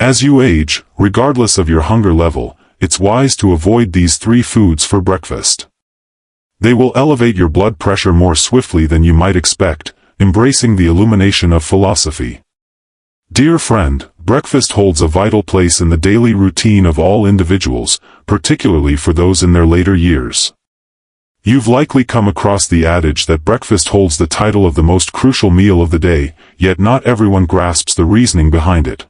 As you age, regardless of your hunger level, it's wise to avoid these 3 foods for breakfast. They will elevate your blood pressure more swiftly than you might expect, embracing the illumination of philosophy. Dear friend, breakfast holds a vital place in the daily routine of all individuals, particularly for those in their later years. You've likely come across the adage that breakfast holds the title of the most crucial meal of the day, yet not everyone grasps the reasoning behind it.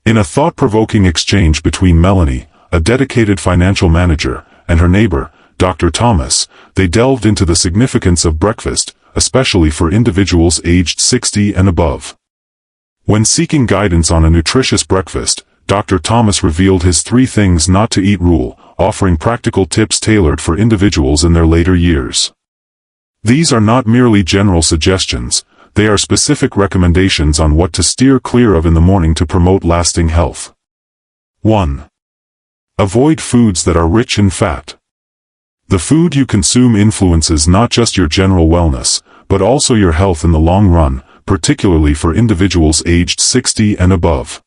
In a thought-provoking exchange between Melanie, a dedicated financial manager, and her neighbor, Dr. Thomas, they delved into the significance of breakfast, especially for individuals aged 60 and above. When seeking guidance on a nutritious breakfast, Dr. Thomas revealed his 3 things not to eat rule, offering practical tips tailored for individuals in their later years. These are not merely general suggestions, they are specific recommendations on what to steer clear of in the morning to promote lasting health. 1. Avoid foods that are rich in fat. The food you consume influences not just your general wellness, but also your health in the long run, particularly for individuals aged 60 and above.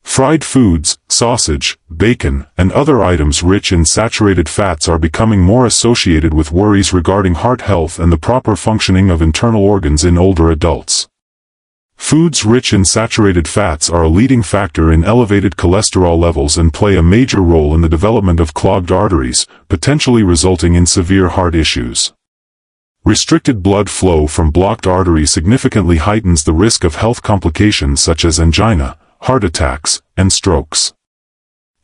Fried foods, sausage, bacon, and other items rich in saturated fats are becoming more associated with worries regarding heart health and the proper functioning of internal organs in older adults. Foods rich in saturated fats are a leading factor in elevated cholesterol levels and play a major role in the development of clogged arteries, potentially resulting in severe heart issues. Restricted blood flow from blocked arteries significantly heightens the risk of health complications such as angina, heart attacks, and strokes.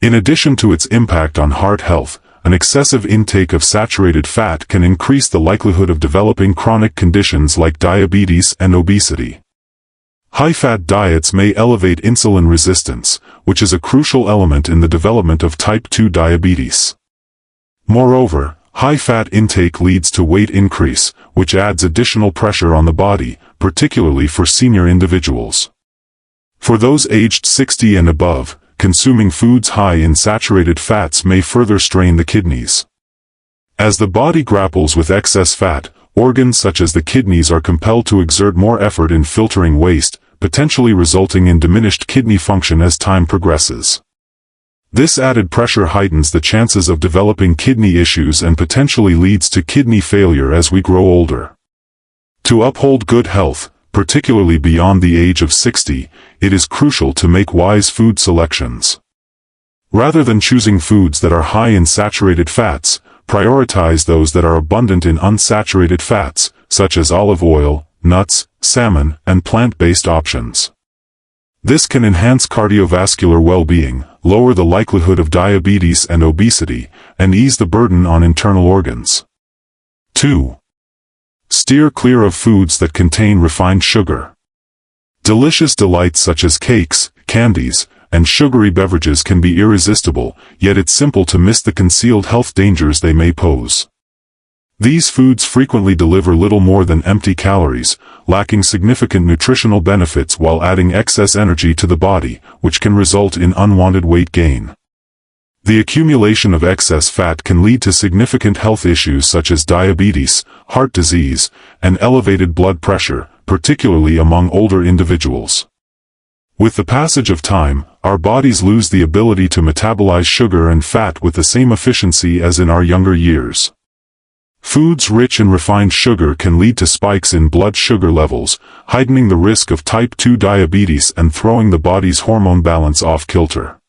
In addition to its impact on heart health, an excessive intake of saturated fat can increase the likelihood of developing chronic conditions like diabetes and obesity. High-fat diets may elevate insulin resistance, which is a crucial element in the development of type 2 diabetes. Moreover, high-fat intake leads to weight increase, which adds additional pressure on the body, particularly for senior individuals. For those aged 60 and above, consuming foods high in saturated fats may further strain the kidneys. As the body grapples with excess fat, organs such as the kidneys are compelled to exert more effort in filtering waste, potentially resulting in diminished kidney function as time progresses. This added pressure heightens the chances of developing kidney issues and potentially leads to kidney failure as we grow older. To uphold good health, particularly beyond the age of 60, it is crucial to make wise food selections. Rather than choosing foods that are high in saturated fats, prioritize those that are abundant in unsaturated fats, such as olive oil, nuts, salmon, and plant-based options. This can enhance cardiovascular well-being, lower the likelihood of diabetes and obesity, and ease the burden on internal organs. 2. Steer clear of foods that contain refined sugar. Delicious delights such as cakes, candies, and sugary beverages can be irresistible, yet it's simple to miss the concealed health dangers they may pose. These foods frequently deliver little more than empty calories, lacking significant nutritional benefits while adding excess energy to the body, which can result in unwanted weight gain. The accumulation of excess fat can lead to significant health issues such as diabetes, heart disease, and elevated blood pressure, particularly among older individuals. With the passage of time, our bodies lose the ability to metabolize sugar and fat with the same efficiency as in our younger years. Foods rich in refined sugar can lead to spikes in blood sugar levels, heightening the risk of type 2 diabetes and throwing the body's hormone balance off kilter.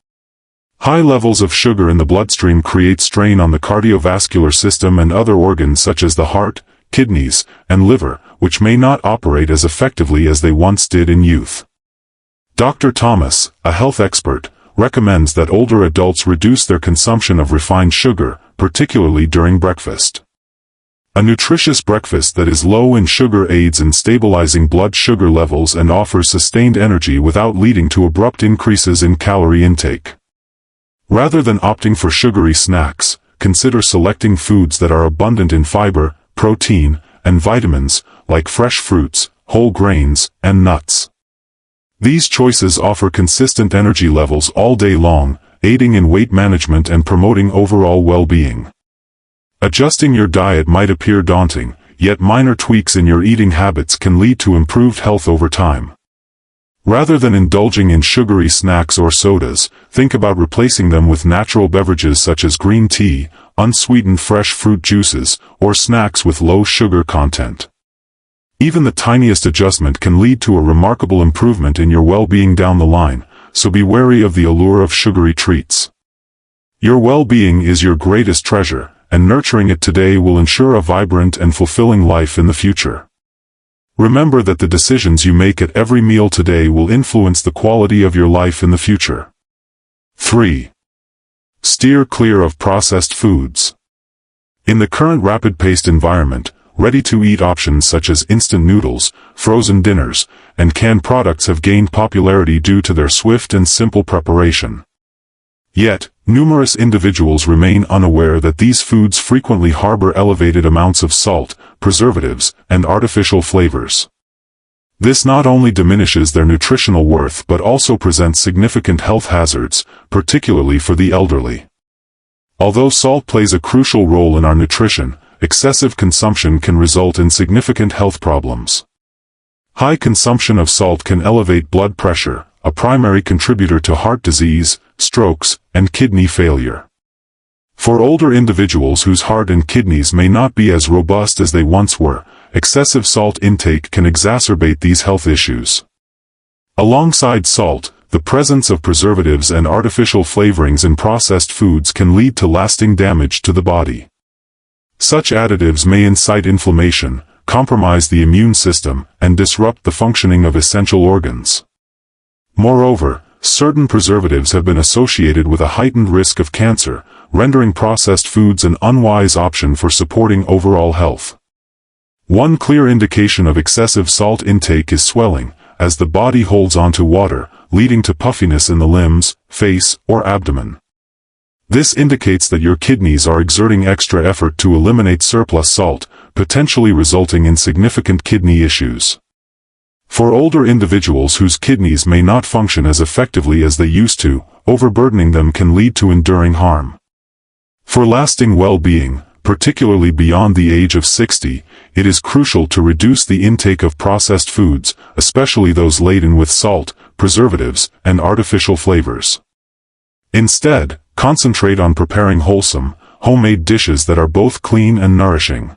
High levels of sugar in the bloodstream create strain on the cardiovascular system and other organs such as the heart, kidneys, and liver, which may not operate as effectively as they once did in youth. Dr. Thomas, a health expert, recommends that older adults reduce their consumption of refined sugar, particularly during breakfast. A nutritious breakfast that is low in sugar aids in stabilizing blood sugar levels and offers sustained energy without leading to abrupt increases in calorie intake. Rather than opting for sugary snacks, consider selecting foods that are abundant in fiber, protein, and vitamins, like fresh fruits, whole grains, and nuts. These choices offer consistent energy levels all day long, aiding in weight management and promoting overall well-being. Adjusting your diet might appear daunting, yet minor tweaks in your eating habits can lead to improved health over time. Rather than indulging in sugary snacks or sodas, think about replacing them with natural beverages such as green tea, unsweetened fresh fruit juices, or snacks with low sugar content. Even the tiniest adjustment can lead to a remarkable improvement in your well-being down the line, so be wary of the allure of sugary treats. Your well-being is your greatest treasure, and nurturing it today will ensure a vibrant and fulfilling life in the future. Remember that the decisions you make at every meal today will influence the quality of your life in the future. 3. Steer clear of processed foods. In the current rapid-paced environment, ready-to-eat options such as instant noodles, frozen dinners, and canned products have gained popularity due to their swift and simple preparation. Yet, numerous individuals remain unaware that these foods frequently harbor elevated amounts of salt, preservatives, and artificial flavors. This not only diminishes their nutritional worth but also presents significant health hazards, particularly for the elderly. Although salt plays a crucial role in our nutrition, excessive consumption can result in significant health problems. High consumption of salt can elevate blood pressure, a primary contributor to heart disease, strokes, and kidney failure. For older individuals whose heart and kidneys may not be as robust as they once were, excessive salt intake can exacerbate these health issues. Alongside salt, the presence of preservatives and artificial flavorings in processed foods can lead to lasting damage to the body. Such additives may incite inflammation, compromise the immune system, and disrupt the functioning of essential organs. Moreover, certain preservatives have been associated with a heightened risk of cancer, rendering processed foods an unwise option for supporting overall health. One clear indication of excessive salt intake is swelling, as the body holds onto water, leading to puffiness in the limbs, face, or abdomen. This indicates that your kidneys are exerting extra effort to eliminate surplus salt, potentially resulting in significant kidney issues. For older individuals whose kidneys may not function as effectively as they used to, overburdening them can lead to enduring harm. For lasting well-being, particularly beyond the age of 60, it is crucial to reduce the intake of processed foods, especially those laden with salt, preservatives, and artificial flavors. Instead, concentrate on preparing wholesome, homemade dishes that are both clean and nourishing.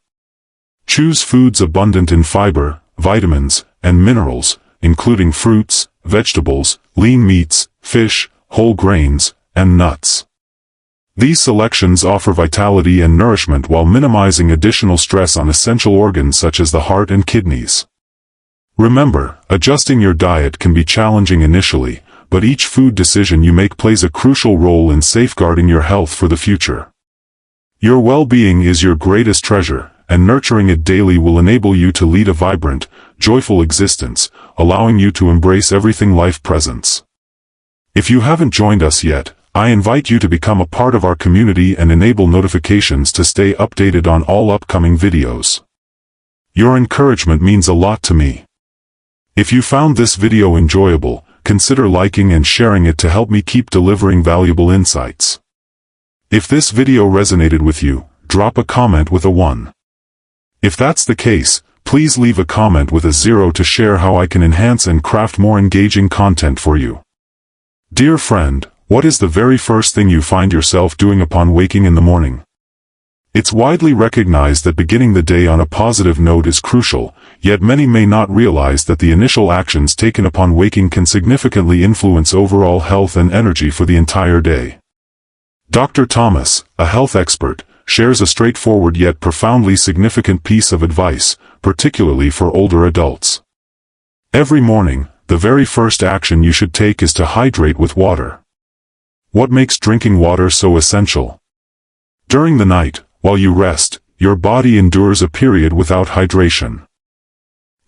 Choose foods abundant in fiber, vitamins, and minerals, including fruits, vegetables, lean meats, fish, whole grains, and nuts. These selections offer vitality and nourishment while minimizing additional stress on essential organs such as the heart and kidneys. Remember, adjusting your diet can be challenging initially, but each food decision you make plays a crucial role in safeguarding your health for the future. Your well-being is your greatest treasure, and nurturing it daily will enable you to lead a vibrant, joyful existence, allowing you to embrace everything life presents. If you haven't joined us yet, I invite you to become a part of our community and enable notifications to stay updated on all upcoming videos. Your encouragement means a lot to me. If you found this video enjoyable, consider liking and sharing it to help me keep delivering valuable insights. If this video resonated with you, drop a comment with a 1. If that's the case, please leave a comment with a 0 to share how I can enhance and craft more engaging content for you. Dear friend, what is the very first thing you find yourself doing upon waking in the morning? It's widely recognized that beginning the day on a positive note is crucial, yet many may not realize that the initial actions taken upon waking can significantly influence overall health and energy for the entire day. Dr. Thomas, a health expert, shares a straightforward yet profoundly significant piece of advice, particularly for older adults. Every morning, the very first action you should take is to hydrate with water. What makes drinking water so essential? During the night, while you rest, your body endures a period without hydration.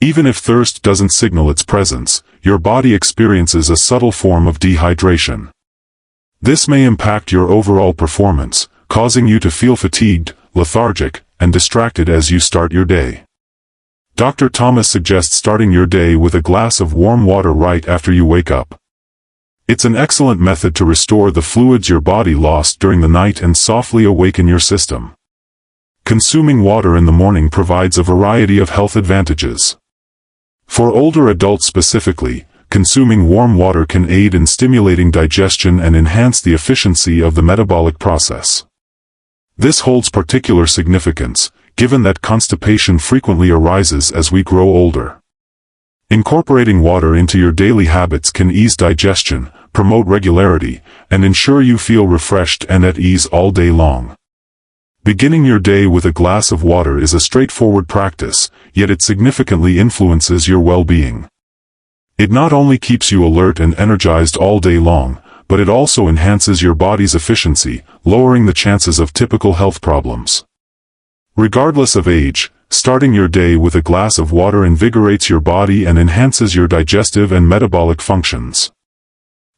Even if thirst doesn't signal its presence, your body experiences a subtle form of dehydration. This may impact your overall performance, causing you to feel fatigued, lethargic, and distracted as you start your day. Dr. Thomas suggests starting your day with a glass of warm water right after you wake up. It's an excellent method to restore the fluids your body lost during the night and softly awaken your system. Consuming water in the morning provides a variety of health advantages. For older adults specifically, consuming warm water can aid in stimulating digestion and enhance the efficiency of the metabolic process. This holds particular significance, given that constipation frequently arises as we grow older. Incorporating water into your daily habits can ease digestion, promote regularity, and ensure you feel refreshed and at ease all day long. Beginning your day with a glass of water is a straightforward practice, yet it significantly influences your well-being. It not only keeps you alert and energized all day long, but it also enhances your body's efficiency, lowering the chances of typical health problems. Regardless of age, starting your day with a glass of water invigorates your body and enhances your digestive and metabolic functions.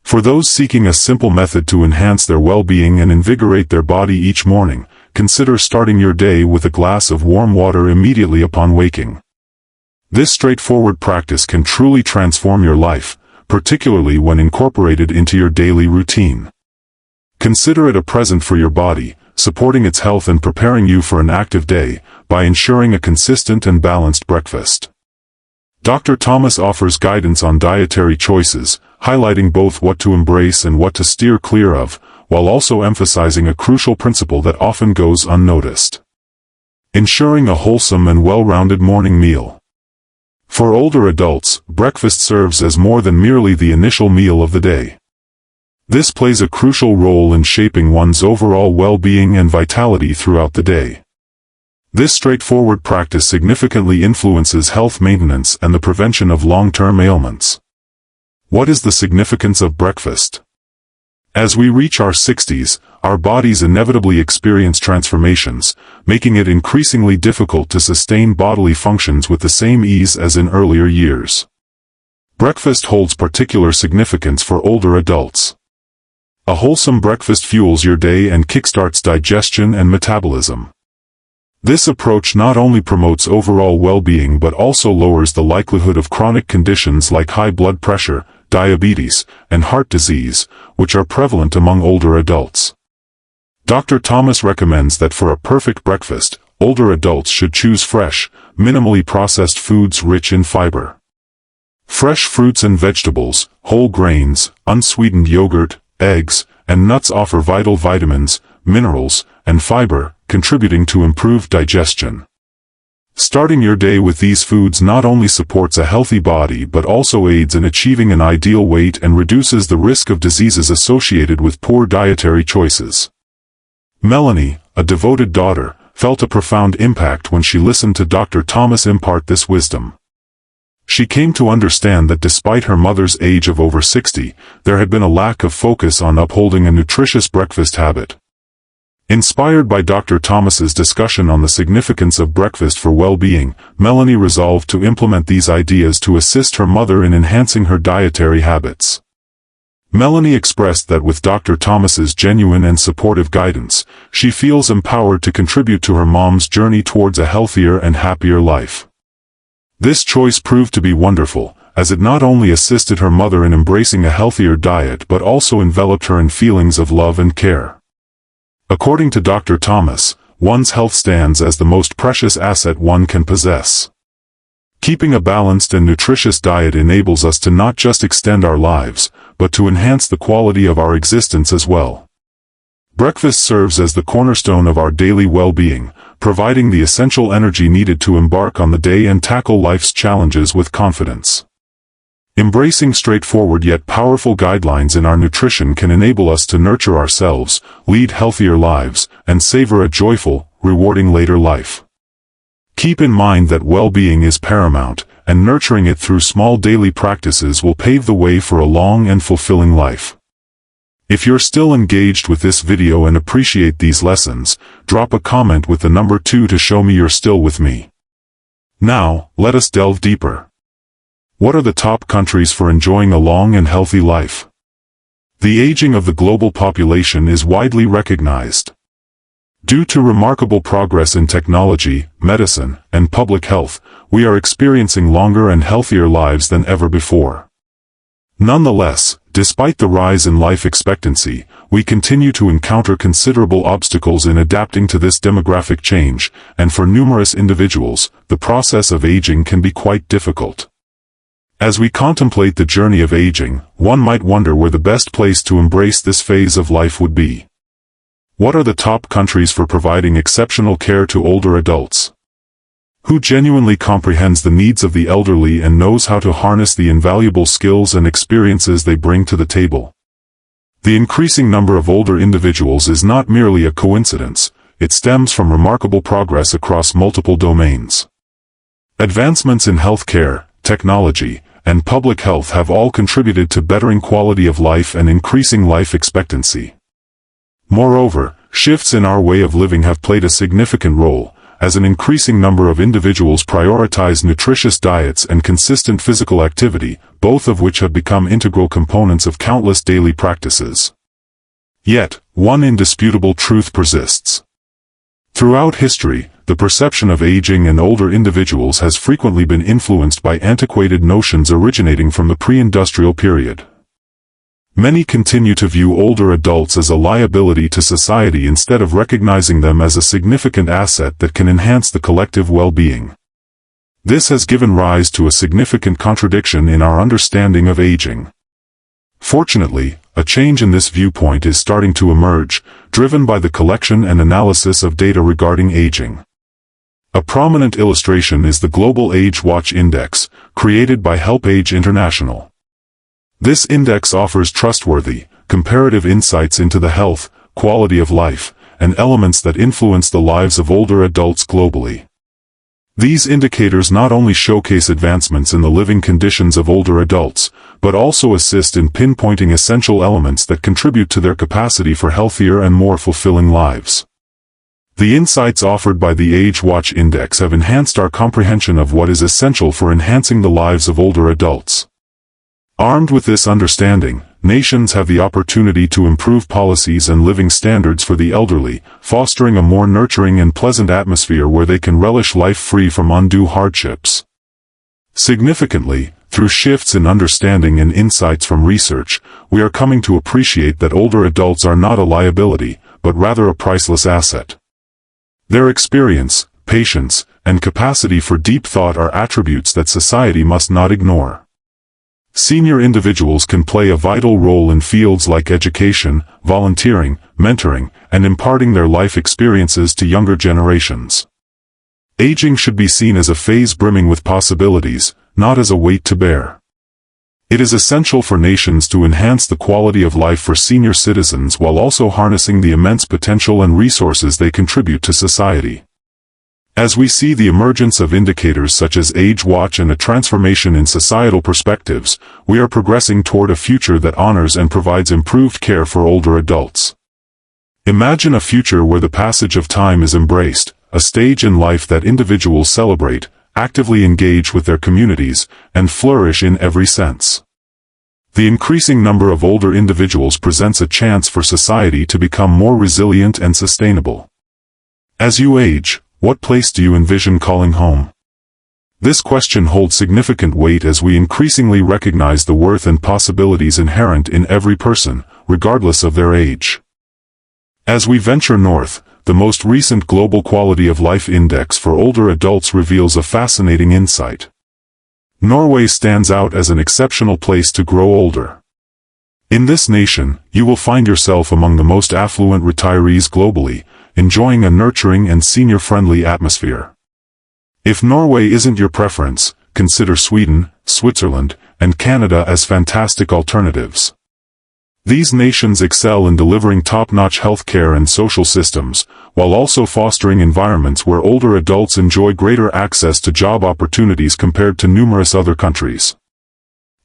For those seeking a simple method to enhance their well-being and invigorate their body each morning, consider starting your day with a glass of warm water immediately upon waking. This straightforward practice can truly transform your life, particularly when incorporated into your daily routine. Consider it a present for your body, supporting its health and preparing you for an active day, by ensuring a consistent and balanced breakfast. Dr. Thomas offers guidance on dietary choices, highlighting both what to embrace and what to steer clear of, while also emphasizing a crucial principle that often goes unnoticed: ensuring a wholesome and well-rounded morning meal. For older adults, breakfast serves as more than merely the initial meal of the day. This plays a crucial role in shaping one's overall well-being and vitality throughout the day. This straightforward practice significantly influences health maintenance and the prevention of long-term ailments. What is the significance of breakfast? As we reach our 60s, our bodies inevitably experience transformations, making it increasingly difficult to sustain bodily functions with the same ease as in earlier years. Breakfast holds particular significance for older adults. A wholesome breakfast fuels your day and kickstarts digestion and metabolism. This approach not only promotes overall well-being but also lowers the likelihood of chronic conditions like high blood pressure, diabetes, and heart disease, which are prevalent among older adults. Dr. Thomas recommends that for a perfect breakfast, older adults should choose fresh, minimally processed foods rich in fiber. Fresh fruits and vegetables, whole grains, unsweetened yogurt, eggs, and nuts offer vital vitamins, minerals, and fiber, contributing to improved digestion. Starting your day with these foods not only supports a healthy body but also aids in achieving an ideal weight and reduces the risk of diseases associated with poor dietary choices. Melanie, a devoted daughter, felt a profound impact when she listened to Dr. Thomas impart this wisdom. She came to understand that despite her mother's age of over 60, there had been a lack of focus on upholding a nutritious breakfast habit. Inspired by Dr. Thomas's discussion on the significance of breakfast for well-being, Melanie resolved to implement these ideas to assist her mother in enhancing her dietary habits. Melanie expressed that with Dr. Thomas's genuine and supportive guidance, she feels empowered to contribute to her mom's journey towards a healthier and happier life. This choice proved to be wonderful, as it not only assisted her mother in embracing a healthier diet but also enveloped her in feelings of love and care. According to Dr. Thomas, one's health stands as the most precious asset one can possess. Keeping a balanced and nutritious diet enables us to not just extend our lives, but to enhance the quality of our existence as well. Breakfast serves as the cornerstone of our daily well-being, providing the essential energy needed to embark on the day and tackle life's challenges with confidence. Embracing straightforward yet powerful guidelines in our nutrition can enable us to nurture ourselves, lead healthier lives, and savor a joyful, rewarding later life. Keep in mind that well-being is paramount, and nurturing it through small daily practices will pave the way for a long and fulfilling life. If you're still engaged with this video and appreciate these lessons, drop a comment with the number 2 to show me you're still with me. Now, let us delve deeper. What are the top countries for enjoying a long and healthy life? The aging of the global population is widely recognized. Due to remarkable progress in technology, medicine, and public health, we are experiencing longer and healthier lives than ever before. Nonetheless, despite the rise in life expectancy, we continue to encounter considerable obstacles in adapting to this demographic change, and for numerous individuals, the process of aging can be quite difficult. As we contemplate the journey of aging, one might wonder where the best place to embrace this phase of life would be. What are the top countries for providing exceptional care to older adults? Who genuinely comprehends the needs of the elderly and knows how to harness the invaluable skills and experiences they bring to the table? The increasing number of older individuals is not merely a coincidence, it stems from remarkable progress across multiple domains. Advancements in healthcare, technology, and public health have all contributed to bettering quality of life and increasing life expectancy. Moreover, shifts in our way of living have played a significant role, as an increasing number of individuals prioritize nutritious diets and consistent physical activity, both of which have become integral components of countless daily practices. Yet, one indisputable truth persists. Throughout history, the perception of aging and older individuals has frequently been influenced by antiquated notions originating from the pre-industrial period. Many continue to view older adults as a liability to society instead of recognizing them as a significant asset that can enhance the collective well-being. This has given rise to a significant contradiction in our understanding of aging. Fortunately, a change in this viewpoint is starting to emerge, driven by the collection and analysis of data regarding aging. A prominent illustration is the Global Age Watch Index, created by HelpAge International. This index offers trustworthy, comparative insights into the health, quality of life, and elements that influence the lives of older adults globally. These indicators not only showcase advancements in the living conditions of older adults, but also assist in pinpointing essential elements that contribute to their capacity for healthier and more fulfilling lives. The insights offered by the Age Watch Index have enhanced our comprehension of what is essential for enhancing the lives of older adults. Armed with this understanding, nations have the opportunity to improve policies and living standards for the elderly, fostering a more nurturing and pleasant atmosphere where they can relish life free from undue hardships. Significantly, through shifts in understanding and insights from research, we are coming to appreciate that older adults are not a liability, but rather a priceless asset. Their experience, patience, and capacity for deep thought are attributes that society must not ignore. Senior individuals can play a vital role in fields like education, volunteering, mentoring, and imparting their life experiences to younger generations. Aging should be seen as a phase brimming with possibilities, not as a weight to bear. It is essential for nations to enhance the quality of life for senior citizens while also harnessing the immense potential and resources they contribute to society. As we see the emergence of indicators such as Age Watch and a transformation in societal perspectives, we are progressing toward a future that honors and provides improved care for older adults. Imagine a future where the passage of time is embraced, a stage in life that individuals celebrate, actively engage with their communities, and flourish in every sense. The increasing number of older individuals presents a chance for society to become more resilient and sustainable. As you age, what place do you envision calling home? This question holds significant weight as we increasingly recognize the worth and possibilities inherent in every person, regardless of their age. As we venture north, the most recent Global Quality of Life Index for older adults reveals a fascinating insight. Norway stands out as an exceptional place to grow older. In this nation, you will find yourself among the most affluent retirees globally, enjoying a nurturing and senior-friendly atmosphere. If Norway isn't your preference, consider Sweden, Switzerland, and Canada as fantastic alternatives. These nations excel in delivering top-notch healthcare and social systems, while also fostering environments where older adults enjoy greater access to job opportunities compared to numerous other countries.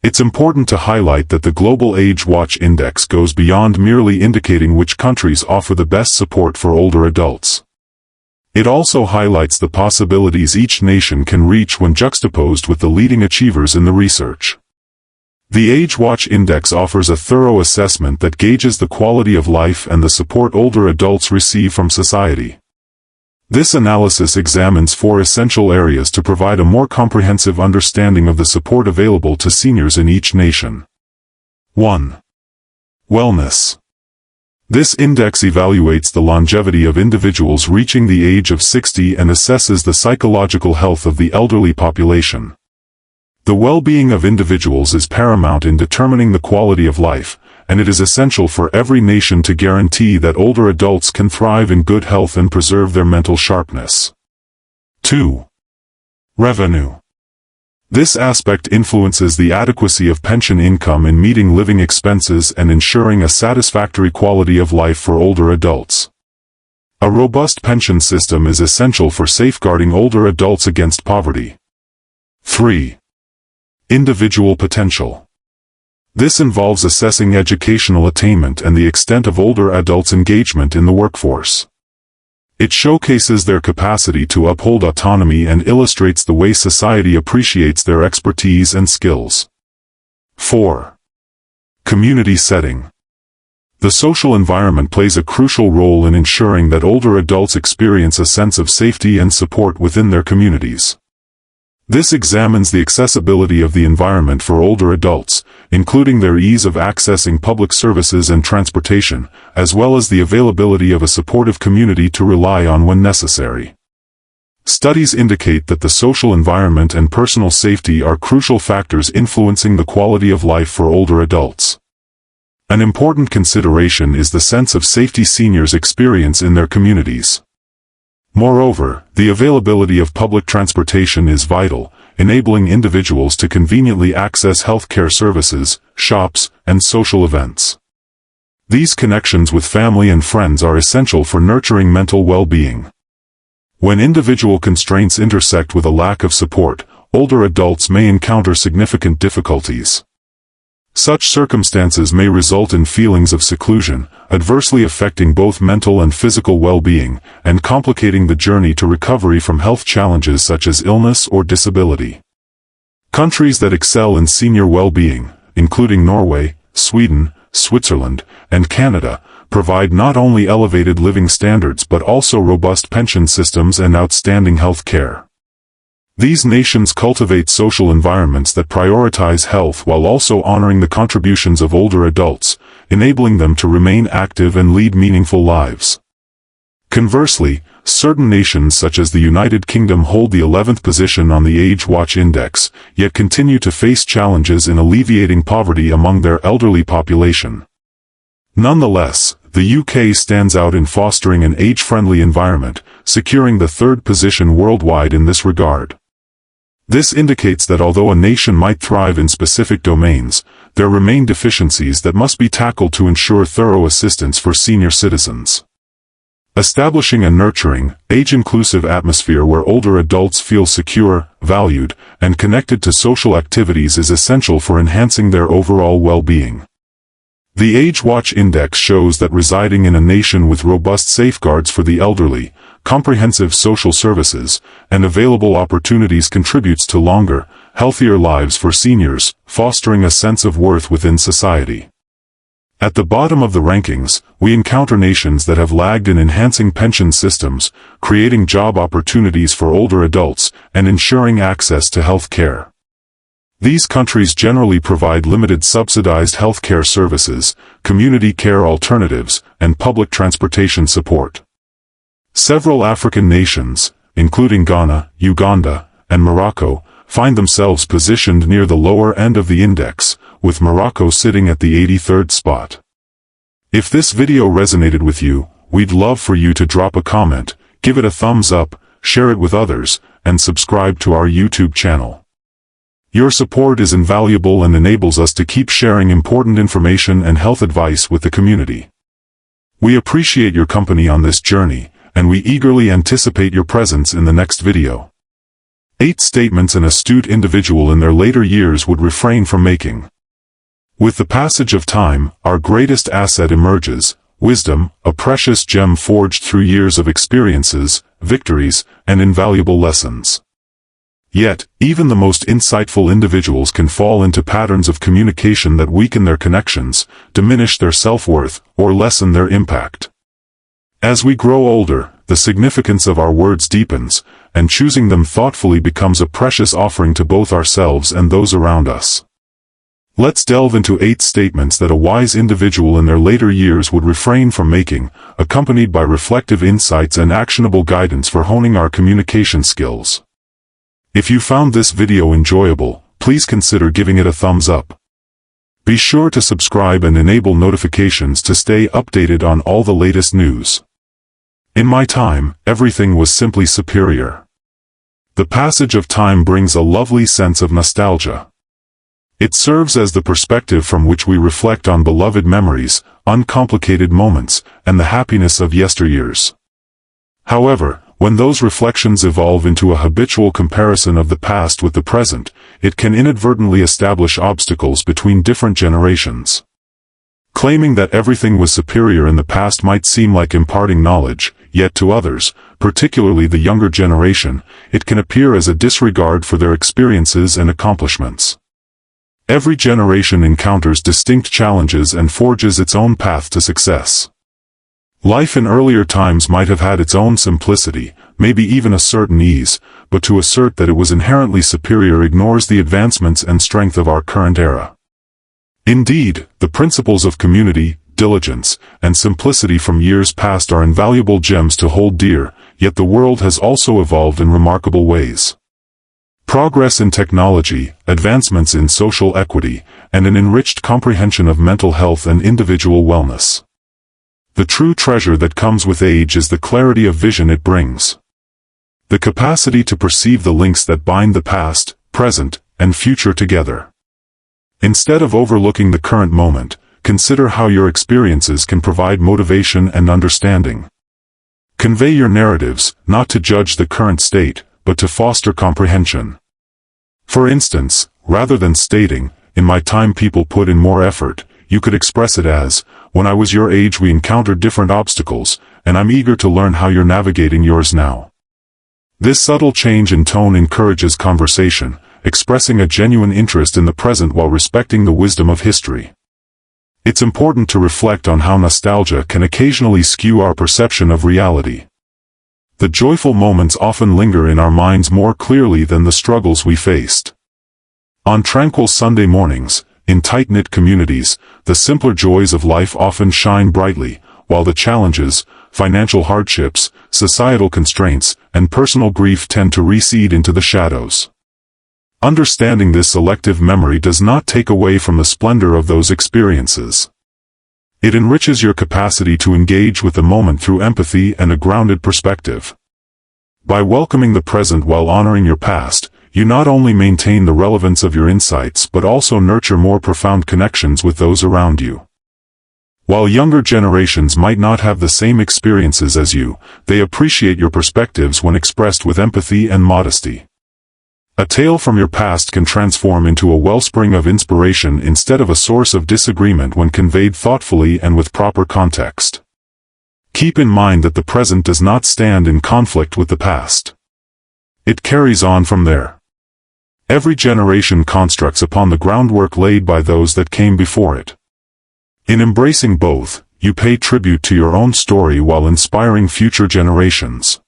It's important to highlight that the Global Age Watch Index goes beyond merely indicating which countries offer the best support for older adults. It also highlights the possibilities each nation can reach when juxtaposed with the leading achievers in the research. The Age Watch Index offers a thorough assessment that gauges the quality of life and the support older adults receive from society. This analysis examines 4 essential areas to provide a more comprehensive understanding of the support available to seniors in each nation. 1. Wellness. This index evaluates the longevity of individuals reaching the age of 60 and assesses the psychological health of the elderly population. The well-being of individuals is paramount in determining the quality of life, and it is essential for every nation to guarantee that older adults can thrive in good health and preserve their mental sharpness. 2. Revenue. This aspect influences the adequacy of pension income in meeting living expenses and ensuring a satisfactory quality of life for older adults. A robust pension system is essential for safeguarding older adults against poverty. 3. Individual potential. This involves assessing educational attainment and the extent of older adults' engagement in the workforce. It showcases their capacity to uphold autonomy and illustrates the way society appreciates their expertise and skills. 4. Community setting. The social environment plays a crucial role in ensuring that older adults experience a sense of safety and support within their communities. This examines the accessibility of the environment for older adults, including their ease of accessing public services and transportation, as well as the availability of a supportive community to rely on when necessary. Studies indicate that the social environment and personal safety are crucial factors influencing the quality of life for older adults. An important consideration is the sense of safety seniors experience in their communities. Moreover, the availability of public transportation is vital, enabling individuals to conveniently access healthcare services, shops, and social events. These connections with family and friends are essential for nurturing mental well-being. When individual constraints intersect with a lack of support, older adults may encounter significant difficulties. Such circumstances may result in feelings of seclusion, adversely affecting both mental and physical well-being, and complicating the journey to recovery from health challenges such as illness or disability. Countries that excel in senior well-being, including Norway, Sweden, Switzerland, and Canada, provide not only elevated living standards but also robust pension systems and outstanding health care. These nations cultivate social environments that prioritize health while also honoring the contributions of older adults, enabling them to remain active and lead meaningful lives. Conversely, certain nations such as the United Kingdom hold the 11th position on the Age Watch Index, yet continue to face challenges in alleviating poverty among their elderly population. Nonetheless, the UK stands out in fostering an age-friendly environment, securing the 3rd position worldwide in this regard. This indicates that although a nation might thrive in specific domains, there remain deficiencies that must be tackled to ensure thorough assistance for senior citizens. Establishing a nurturing, age-inclusive atmosphere where older adults feel secure, valued, and connected to social activities is essential for enhancing their overall well-being. The Age Watch Index shows that residing in a nation with robust safeguards for the elderly, comprehensive social services, and available opportunities contributes to longer, healthier lives for seniors, fostering a sense of worth within society. At the bottom of the rankings, we encounter nations that have lagged in enhancing pension systems, creating job opportunities for older adults, and ensuring access to health care. These countries generally provide limited subsidized health care services, community care alternatives, and public transportation support. Several African nations, including Ghana, Uganda, and Morocco, find themselves positioned near the lower end of the index, with Morocco sitting at the 83rd spot. If this video resonated with you, we'd love for you to drop a comment, give it a thumbs up, share it with others, and subscribe to our YouTube channel. Your support is invaluable and enables us to keep sharing important information and health advice with the community. We appreciate your company on this journey, and we eagerly anticipate your presence in the next video. 8 statements an astute individual in their later years would refrain from making. With the passage of time, our greatest asset emerges, wisdom, a precious gem forged through years of experiences, victories, and invaluable lessons. Yet, even the most insightful individuals can fall into patterns of communication that weaken their connections, diminish their self-worth, or lessen their impact. As we grow older, the significance of our words deepens, and choosing them thoughtfully becomes a precious offering to both ourselves and those around us. Let's delve into 8 statements that a wise individual in their later years would refrain from making, accompanied by reflective insights and actionable guidance for honing our communication skills. If you found this video enjoyable, please consider giving it a thumbs up. Be sure to subscribe and enable notifications to stay updated on all the latest news. In my time, everything was simply superior. The passage of time brings a lovely sense of nostalgia. It serves as the perspective from which we reflect on beloved memories, uncomplicated moments, and the happiness of yesteryears. However, when those reflections evolve into a habitual comparison of the past with the present, it can inadvertently establish obstacles between different generations. Claiming that everything was superior in the past might seem like imparting knowledge, yet to others, particularly the younger generation, it can appear as a disregard for their experiences and accomplishments. Every generation encounters distinct challenges and forges its own path to success. Life in earlier times might have had its own simplicity, maybe even a certain ease, but to assert that it was inherently superior ignores the advancements and strength of our current era. Indeed, the principles of community, diligence, and simplicity from years past are invaluable gems to hold dear, yet the world has also evolved in remarkable ways. Progress in technology, advancements in social equity, and an enriched comprehension of mental health and individual wellness. The true treasure that comes with age is the clarity of vision it brings. The capacity to perceive the links that bind the past, present, and future together. Instead of overlooking the current moment, consider how your experiences can provide motivation and understanding. Convey your narratives, not to judge the current state, but to foster comprehension. For instance, rather than stating, "In my time people put in more effort," you could express it as, "When I was your age we encountered different obstacles, and I'm eager to learn how you're navigating yours now." This subtle change in tone encourages conversation, expressing a genuine interest in the present while respecting the wisdom of history. It's important to reflect on how nostalgia can occasionally skew our perception of reality. The joyful moments often linger in our minds more clearly than the struggles we faced. On tranquil Sunday mornings, in tight-knit communities, the simpler joys of life often shine brightly, while the challenges, financial hardships, societal constraints, and personal grief tend to recede into the shadows. Understanding this selective memory does not take away from the splendor of those experiences. It enriches your capacity to engage with the moment through empathy and a grounded perspective. By welcoming the present while honoring your past, you not only maintain the relevance of your insights but also nurture more profound connections with those around you. While younger generations might not have the same experiences as you, they appreciate your perspectives when expressed with empathy and modesty. A tale from your past can transform into a wellspring of inspiration instead of a source of disagreement when conveyed thoughtfully and with proper context. Keep in mind that the present does not stand in conflict with the past. It carries on from there. Every generation constructs upon the groundwork laid by those that came before it. In embracing both, you pay tribute to your own story while inspiring future generations.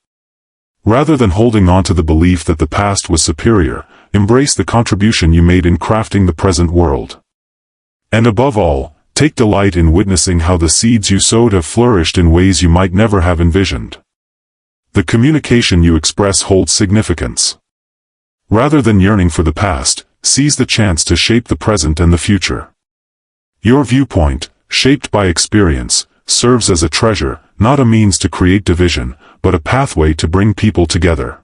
Rather than holding on to the belief that the past was superior, embrace the contribution you made in crafting the present world. And above all, take delight in witnessing how the seeds you sowed have flourished in ways you might never have envisioned. The communication you express holds significance. Rather than yearning for the past, seize the chance to shape the present and the future. Your viewpoint, shaped by experience, serves as a treasure, not a means to create division, but a pathway to bring people together.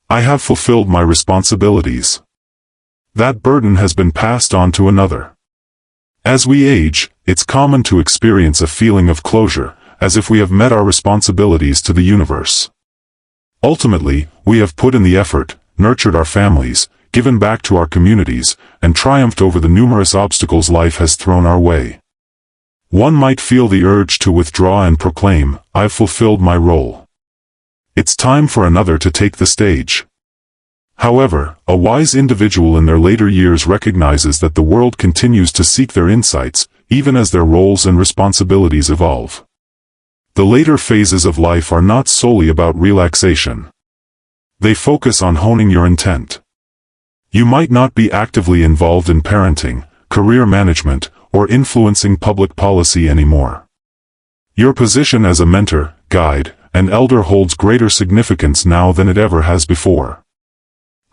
I have fulfilled my responsibilities. That burden has been passed on to another. As we age, it's common to experience a feeling of closure, as if we have met our responsibilities to the universe. Ultimately, we have put in the effort, nurtured our families, given back to our communities, and triumphed over the numerous obstacles life has thrown our way. One might feel the urge to withdraw and proclaim, "I've fulfilled my role. It's time for another to take the stage." However, a wise individual in their later years recognizes that the world continues to seek their insights, even as their roles and responsibilities evolve. The later phases of life are not solely about relaxation. They focus on honing your intent. You might not be actively involved in parenting, career management, or influencing public policy anymore. Your position as a mentor, guide, and elder holds greater significance now than it ever has before.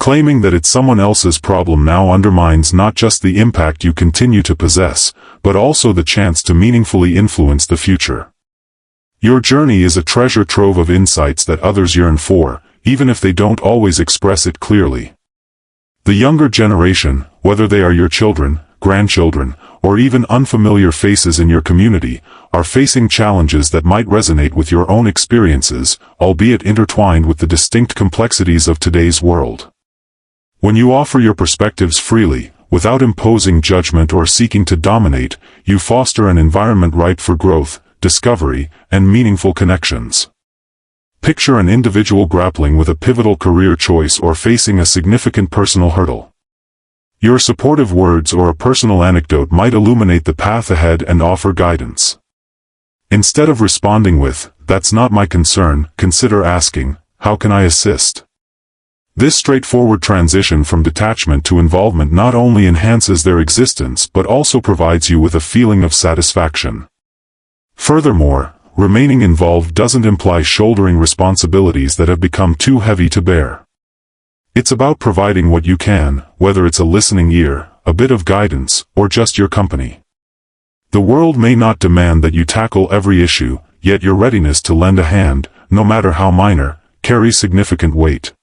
Claiming that it's someone else's problem now undermines not just the impact you continue to possess, but also the chance to meaningfully influence the future. Your journey is a treasure trove of insights that others yearn for, even if they don't always express it clearly. The younger generation, whether they are your children, grandchildren, or even unfamiliar faces in your community, are facing challenges that might resonate with your own experiences, albeit intertwined with the distinct complexities of today's world. When you offer your perspectives freely, without imposing judgment or seeking to dominate, you foster an environment ripe for growth, discovery, and meaningful connections. Picture an individual grappling with a pivotal career choice or facing a significant personal hurdle. Your supportive words or a personal anecdote might illuminate the path ahead and offer guidance. Instead of responding with, "That's not my concern," consider asking, "How can I assist?" This straightforward transition from detachment to involvement not only enhances their existence but also provides you with a feeling of satisfaction. Furthermore, remaining involved doesn't imply shouldering responsibilities that have become too heavy to bear. It's about providing what you can, whether it's a listening ear, a bit of guidance, or just your company. The world may not demand that you tackle every issue, yet your readiness to lend a hand, no matter how minor, carries significant weight.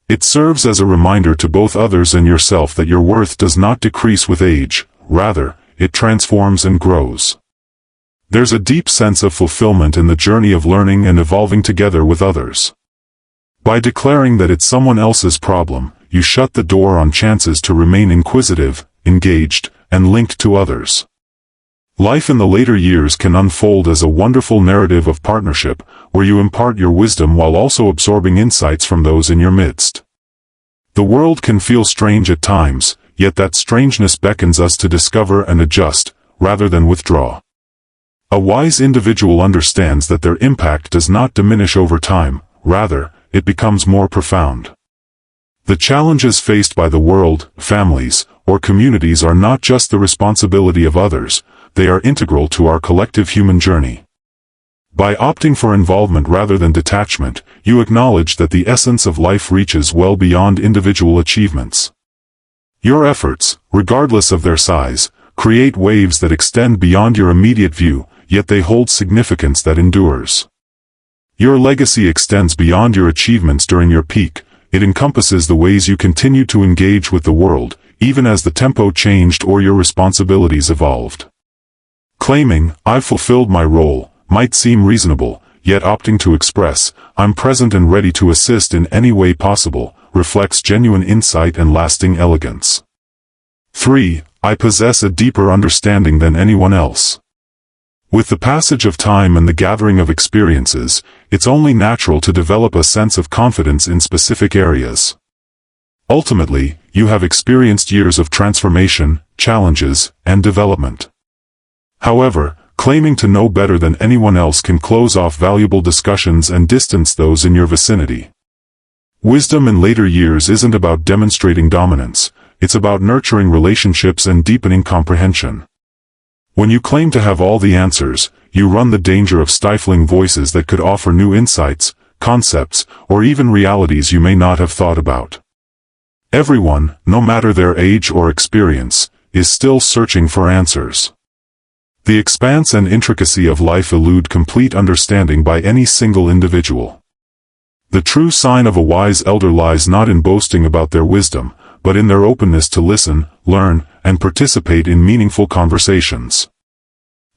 It serves as a reminder to both others and yourself that your worth does not decrease with age, rather, it transforms and grows. There's a deep sense of fulfillment in the journey of learning and evolving together with others. By declaring that it's someone else's problem, you shut the door on chances to remain inquisitive, engaged, and linked to others. Life in the later years can unfold as a wonderful narrative of partnership, where you impart your wisdom while also absorbing insights from those in your midst. The world can feel strange at times, yet that strangeness beckons us to discover and adjust, rather than withdraw. A wise individual understands that their impact does not diminish over time, rather, it becomes more profound. The challenges faced by the world, families, or communities are not just the responsibility of others, they are integral to our collective human journey. By opting for involvement rather than detachment, you acknowledge that the essence of life reaches well beyond individual achievements. Your efforts, regardless of their size, create waves that extend beyond your immediate view, yet they hold significance that endures. Your legacy extends beyond your achievements during your peak. It encompasses the ways you continue to engage with the world, even as the tempo changed or your responsibilities evolved. Claiming, "I've fulfilled my role," might seem reasonable, yet opting to express, "I'm present and ready to assist in any way possible," reflects genuine insight and lasting elegance. 3. I possess a deeper understanding than anyone else. With the passage of time and the gathering of experiences, it's only natural to develop a sense of confidence in specific areas. Ultimately, you have experienced years of transformation, challenges, and development. However, claiming to know better than anyone else can close off valuable discussions and distance those in your vicinity. Wisdom in later years isn't about demonstrating dominance, it's about nurturing relationships and deepening comprehension. When you claim to have all the answers, you run the danger of stifling voices that could offer new insights, concepts, or even realities you may not have thought about. Everyone, no matter their age or experience, is still searching for answers. The expanse and intricacy of life elude complete understanding by any single individual. The true sign of a wise elder lies not in boasting about their wisdom, but in their openness to listen, learn, and participate in meaningful conversations.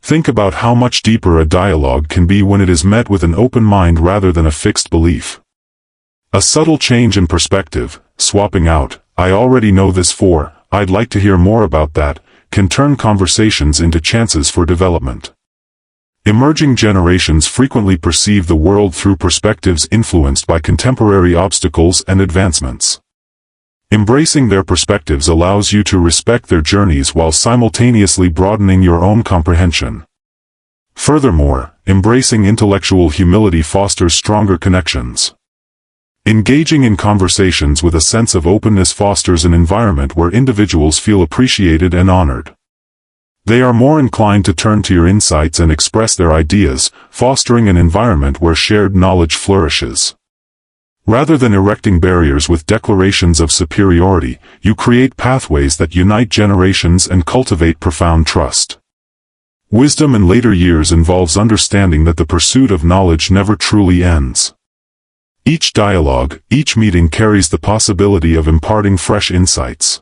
Think about how much deeper a dialogue can be when it is met with an open mind rather than a fixed belief. A subtle change in perspective, swapping out, "I already know this," for, "I'd like to hear more about that," can turn conversations into chances for development. Emerging generations frequently perceive the world through perspectives influenced by contemporary obstacles and advancements. Embracing their perspectives allows you to respect their journeys while simultaneously broadening your own comprehension. Furthermore, embracing intellectual humility fosters stronger connections. Engaging in conversations with a sense of openness fosters an environment where individuals feel appreciated and honored. They are more inclined to turn to your insights and express their ideas, fostering an environment where shared knowledge flourishes. Rather than erecting barriers with declarations of superiority, you create pathways that unite generations and cultivate profound trust. Wisdom in later years involves understanding that the pursuit of knowledge never truly ends. Each dialogue, each meeting carries the possibility of imparting fresh insights.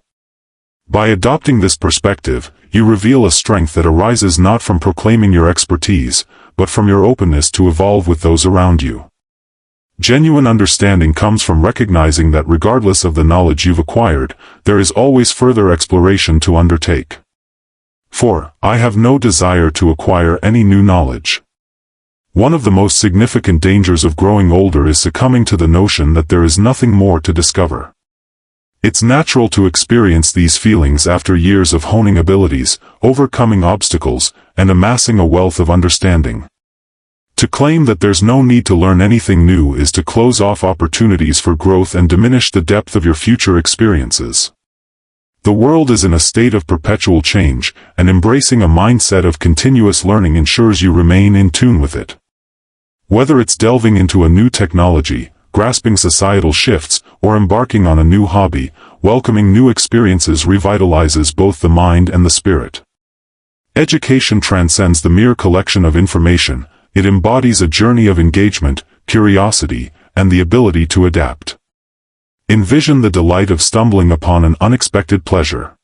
By adopting this perspective, you reveal a strength that arises not from proclaiming your expertise, but from your openness to evolve with those around you. Genuine understanding comes from recognizing that regardless of the knowledge you've acquired, there is always further exploration to undertake. 4. I have no desire to acquire any new knowledge. One of the most significant dangers of growing older is succumbing to the notion that there is nothing more to discover. It's natural to experience these feelings after years of honing abilities, overcoming obstacles, and amassing a wealth of understanding. To claim that there's no need to learn anything new is to close off opportunities for growth and diminish the depth of your future experiences. The world is in a state of perpetual change, and embracing a mindset of continuous learning ensures you remain in tune with it. Whether it's delving into a new technology, grasping societal shifts, or embarking on a new hobby, welcoming new experiences revitalizes both the mind and the spirit. Education transcends the mere collection of information. It embodies a journey of engagement, curiosity, and the ability to adapt. Envision the delight of stumbling upon an unexpected pleasure.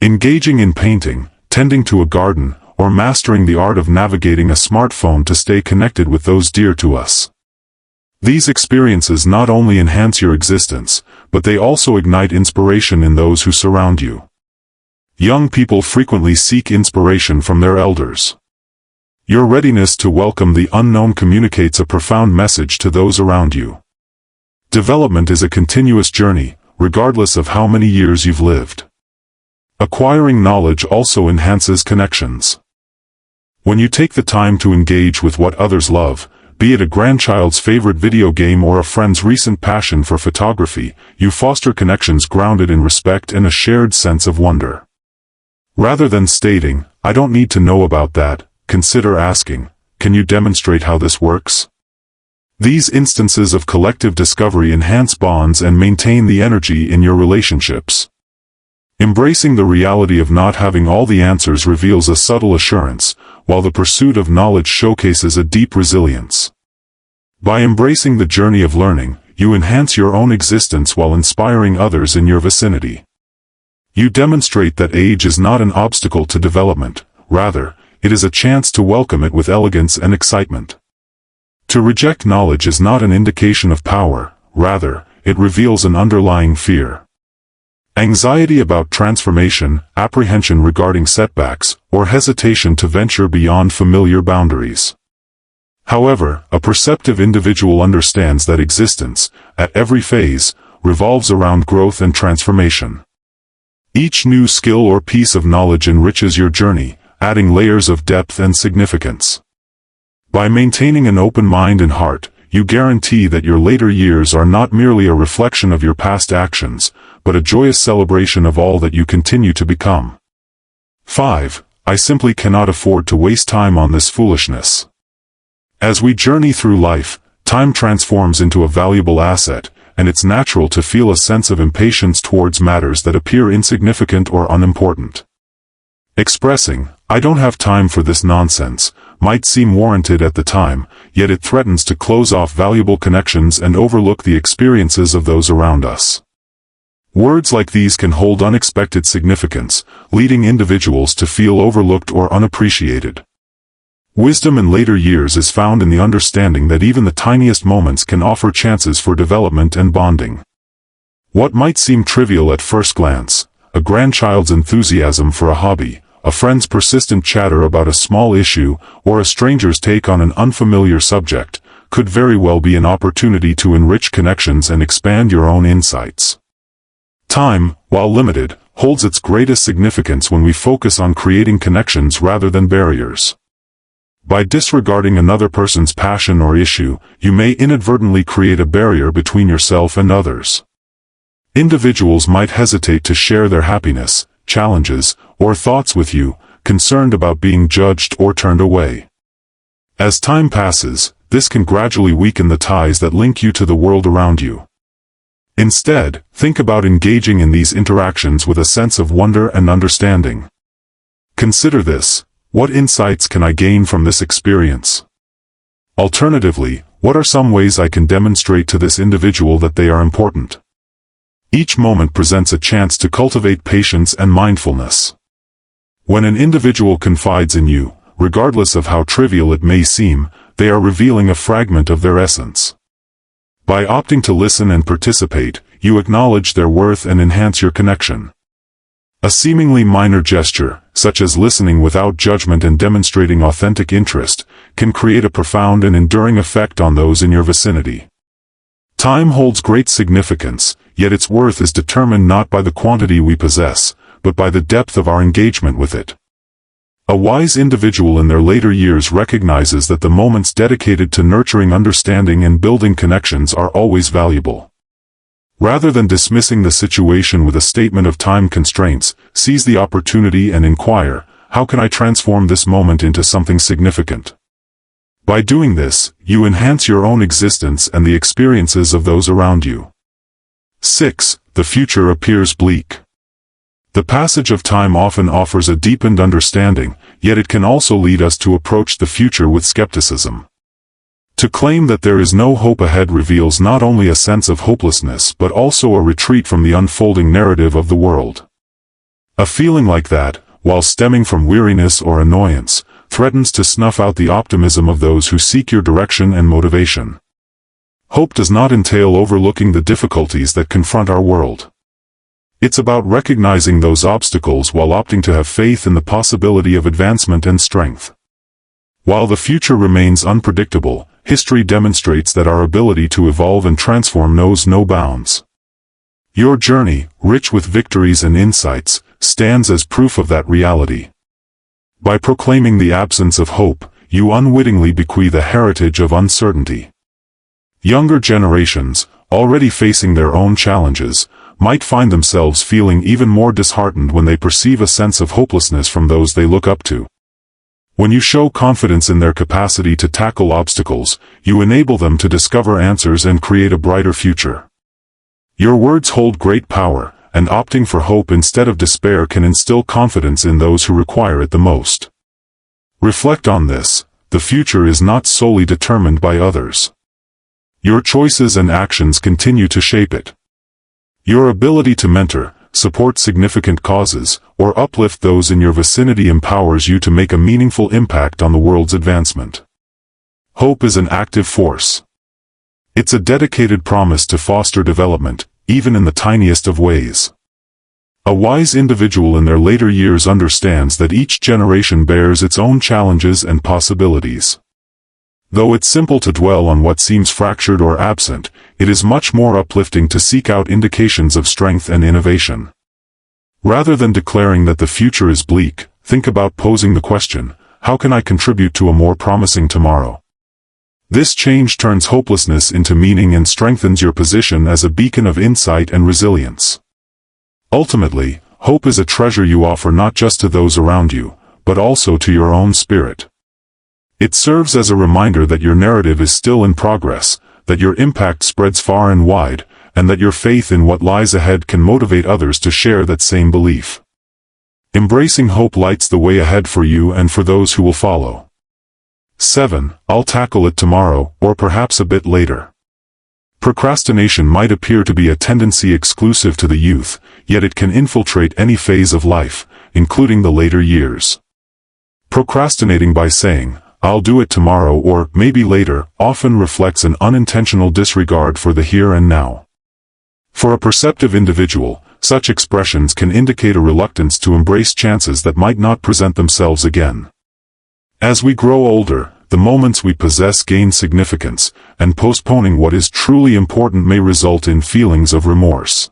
Engaging in painting, tending to a garden, or mastering the art of navigating a smartphone to stay connected with those dear to us. These experiences not only enhance your existence, but they also ignite inspiration in those who surround you. Young people frequently seek inspiration from their elders. Your readiness to welcome the unknown communicates a profound message to those around you. Development is a continuous journey, regardless of how many years you've lived. Acquiring knowledge also enhances connections. When you take the time to engage with what others love, be it a grandchild's favorite video game or a friend's recent passion for photography, you foster connections grounded in respect and a shared sense of wonder. Rather than stating, "I don't need to know about that," consider asking, "Can you demonstrate how this works?" These instances of collective discovery enhance bonds and maintain the energy in your relationships. Embracing the reality of not having all the answers reveals a subtle assurance, while the pursuit of knowledge showcases a deep resilience. By embracing the journey of learning, you enhance your own existence while inspiring others in your vicinity. You demonstrate that age is not an obstacle to development, rather, it is a chance to welcome it with elegance and excitement. To reject knowledge is not an indication of power, rather, it reveals an underlying fear. Anxiety about transformation, apprehension regarding setbacks, or hesitation to venture beyond familiar boundaries. However, a perceptive individual understands that existence, at every phase, revolves around growth and transformation. Each new skill or piece of knowledge enriches your journey, adding layers of depth and significance. By maintaining an open mind and heart, you guarantee that your later years are not merely a reflection of your past actions, but a joyous celebration of all that you continue to become. 5. I simply cannot afford to waste time on this foolishness. As we journey through life, time transforms into a valuable asset, and it's natural to feel a sense of impatience towards matters that appear insignificant or unimportant. Expressing, "I don't have time for this nonsense," might seem warranted at the time, yet it threatens to close off valuable connections and overlook the experiences of those around us. Words like these can hold unexpected significance, leading individuals to feel overlooked or unappreciated. Wisdom in later years is found in the understanding that even the tiniest moments can offer chances for development and bonding. What might seem trivial at first glance, a grandchild's enthusiasm for a hobby, a friend's persistent chatter about a small issue, or a stranger's take on an unfamiliar subject, could very well be an opportunity to enrich connections and expand your own insights. Time, while limited, holds its greatest significance when we focus on creating connections rather than barriers. By disregarding another person's passion or issue, you may inadvertently create a barrier between yourself and others. Individuals might hesitate to share their happiness, challenges, or thoughts with you, concerned about being judged or turned away. As time passes, this can gradually weaken the ties that link you to the world around you. Instead, think about engaging in these interactions with a sense of wonder and understanding. Consider this: what insights can I gain from this experience? Alternatively, what are some ways I can demonstrate to this individual that they are important? Each moment presents a chance to cultivate patience and mindfulness. When an individual confides in you, regardless of how trivial it may seem, they are revealing a fragment of their essence. By opting to listen and participate, you acknowledge their worth and enhance your connection. A seemingly minor gesture, such as listening without judgment and demonstrating authentic interest, can create a profound and enduring effect on those in your vicinity. Time holds great significance, yet its worth is determined not by the quantity we possess, but by the depth of our engagement with it. A wise individual in their later years recognizes that the moments dedicated to nurturing understanding and building connections are always valuable. Rather than dismissing the situation with a statement of time constraints, seize the opportunity and inquire, how can I transform this moment into something significant? By doing this, you enhance your own existence and the experiences of those around you. 6. The future appears bleak. The passage of time often offers a deepened understanding, yet it can also lead us to approach the future with skepticism. To claim that there is no hope ahead reveals not only a sense of hopelessness but also a retreat from the unfolding narrative of the world. A feeling like that, while stemming from weariness or annoyance, threatens to snuff out the optimism of those who seek your direction and motivation. Hope does not entail overlooking the difficulties that confront our world. It's about recognizing those obstacles while opting to have faith in the possibility of advancement and strength. While the future remains unpredictable, history demonstrates that our ability to evolve and transform knows no bounds. Your journey, rich with victories and insights, stands as proof of that reality. By proclaiming the absence of hope, you unwittingly bequeath a heritage of uncertainty. Younger generations, already facing their own challenges, might find themselves feeling even more disheartened when they perceive a sense of hopelessness from those they look up to. When you show confidence in their capacity to tackle obstacles, you enable them to discover answers and create a brighter future. Your words hold great power, and opting for hope instead of despair can instill confidence in those who require it the most. Reflect on this: the future is not solely determined by others. Your choices and actions continue to shape it. Your ability to mentor, support significant causes, or uplift those in your vicinity empowers you to make a meaningful impact on the world's advancement. Hope is an active force. It's a dedicated promise to foster development, even in the tiniest of ways. A wise individual in their later years understands that each generation bears its own challenges and possibilities. Though it's simple to dwell on what seems fractured or absent, it is much more uplifting to seek out indications of strength and innovation. Rather than declaring that the future is bleak, think about posing the question, how can I contribute to a more promising tomorrow? This change turns hopelessness into meaning and strengthens your position as a beacon of insight and resilience. Ultimately, hope is a treasure you offer not just to those around you, but also to your own spirit. It serves as a reminder that your narrative is still in progress, that your impact spreads far and wide, and that your faith in what lies ahead can motivate others to share that same belief. Embracing hope lights the way ahead for you and for those who will follow. 7. I'll tackle it tomorrow, or perhaps a bit later. Procrastination might appear to be a tendency exclusive to the youth, yet it can infiltrate any phase of life, including the later years. Procrastinating by saying, "I'll do it tomorrow" or "maybe later," often reflects an unintentional disregard for the here and now. For a perceptive individual, such expressions can indicate a reluctance to embrace chances that might not present themselves again. As we grow older, the moments we possess gain significance, and postponing what is truly important may result in feelings of remorse.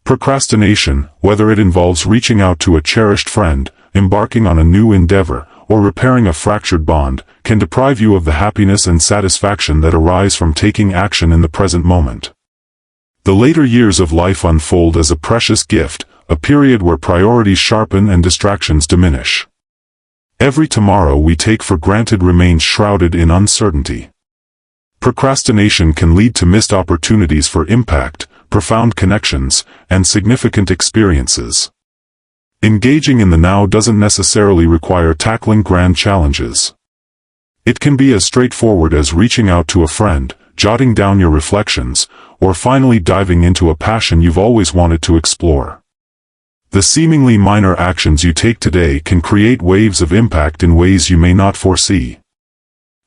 Procrastination, whether it involves reaching out to a cherished friend, embarking on a new endeavor, or repairing a fractured bond, can deprive you of the happiness and satisfaction that arise from taking action in the present moment. The later years of life unfold as a precious gift, a period where priorities sharpen and distractions diminish. Every tomorrow we take for granted remains shrouded in uncertainty. procrastination can lead to missed opportunities for impact, profound connections, and significant experiences. Engaging in the now doesn't necessarily require tackling grand challenges. It can be as straightforward as reaching out to a friend, jotting down your reflections, or finally diving into a passion you've always wanted to explore. The seemingly minor actions you take today can create waves of impact in ways you may not foresee.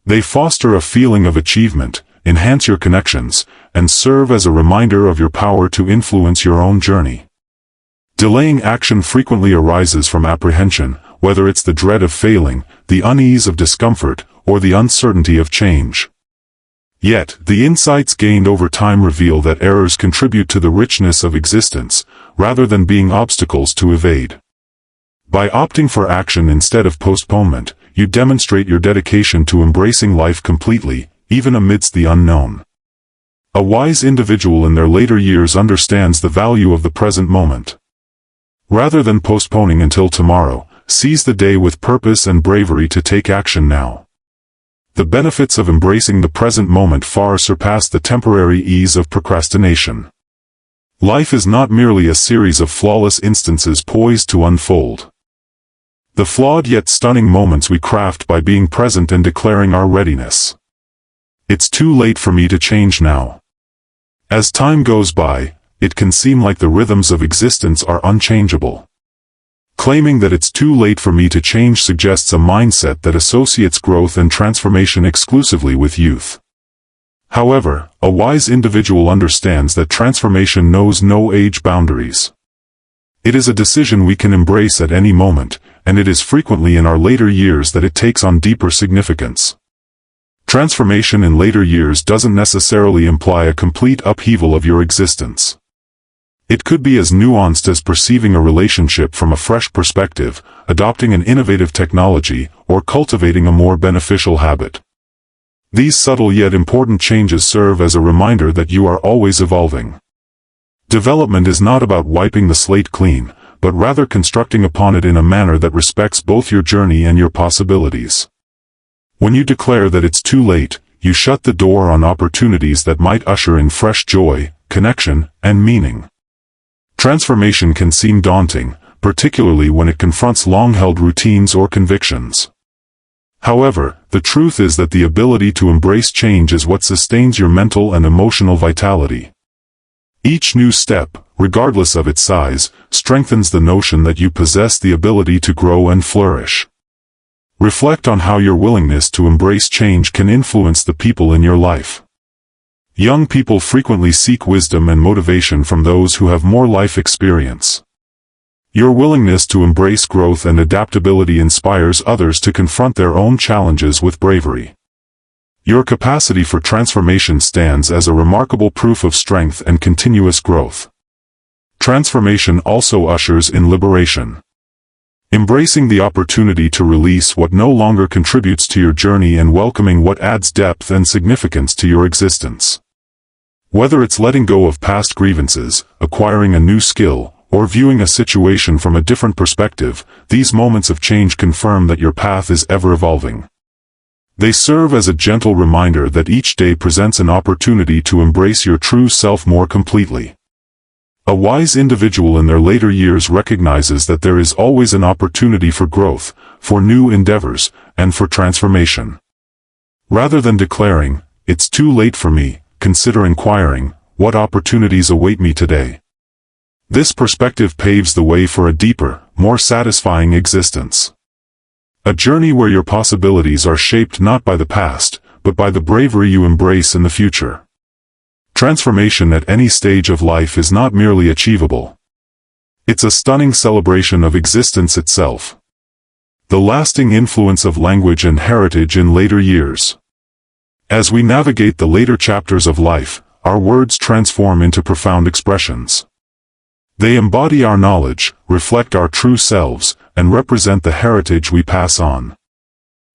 They foster a feeling of achievement, enhance your connections, and serve as a reminder of your power to influence your own journey. Delaying action frequently arises from apprehension, whether it's the dread of failing, the unease of discomfort, or the uncertainty of change. Yet, the insights gained over time reveal that errors contribute to the richness of existence, rather than being obstacles to evade. By opting for action instead of postponement, you demonstrate your dedication to embracing life completely, even amidst the unknown. A wise individual in their later years understands the value of the present moment. Rather than postponing until tomorrow, seize the day with purpose and bravery to take action now. The benefits of embracing the present moment far surpass the temporary ease of procrastination. Life is not merely a series of flawless instances poised to unfold. The flawed yet stunning moments we craft by being present and declaring our readiness. It's too late for me to change now. As time goes by, it can seem like the rhythms of existence are unchangeable. Claiming that it's too late for me to change suggests a mindset that associates growth and transformation exclusively with youth. However, a wise individual understands that transformation knows no age boundaries. It is a decision we can embrace at any moment, and it is frequently in our later years that it takes on deeper significance. Transformation in later years doesn't necessarily imply a complete upheaval of your existence. It could be as nuanced as perceiving a relationship from a fresh perspective, adopting an innovative technology, or cultivating a more beneficial habit. These subtle yet important changes serve as a reminder that you are always evolving. Development is not about wiping the slate clean, but rather constructing upon it in a manner that respects both your journey and your possibilities. When you declare that it's too late, you shut the door on opportunities that might usher in fresh joy, connection, and meaning. Transformation can seem daunting, particularly when it confronts long-held routines or convictions. However, the truth is that the ability to embrace change is what sustains your mental and emotional vitality. Each new step, regardless of its size, strengthens the notion that you possess the ability to grow and flourish. Reflect on how your willingness to embrace change can influence the people in your life. Young people frequently seek wisdom and motivation from those who have more life experience. Your willingness to embrace growth and adaptability inspires others to confront their own challenges with bravery. Your capacity for transformation stands as a remarkable proof of strength and continuous growth. Transformation also ushers in liberation. Embracing the opportunity to release what no longer contributes to your journey and welcoming what adds depth and significance to your existence. Whether it's letting go of past grievances, acquiring a new skill, or viewing a situation from a different perspective, these moments of change confirm that your path is ever evolving. They serve as a gentle reminder that each day presents an opportunity to embrace your true self more completely. A wise individual in their later years recognizes that there is always an opportunity for growth, for new endeavors, and for transformation. Rather than declaring, "It's too late for me," consider inquiring, "What opportunities await me today?" This perspective paves the way for a deeper, more satisfying existence. A journey where your possibilities are shaped not by the past, but by the bravery you embrace in the future. Transformation at any stage of life is not merely achievable. It's a stunning celebration of existence itself. The lasting influence of language and heritage in later years. As we navigate the later chapters of life, our words transform into profound expressions. They embody our knowledge, reflect our true selves, and represent the heritage we pass on.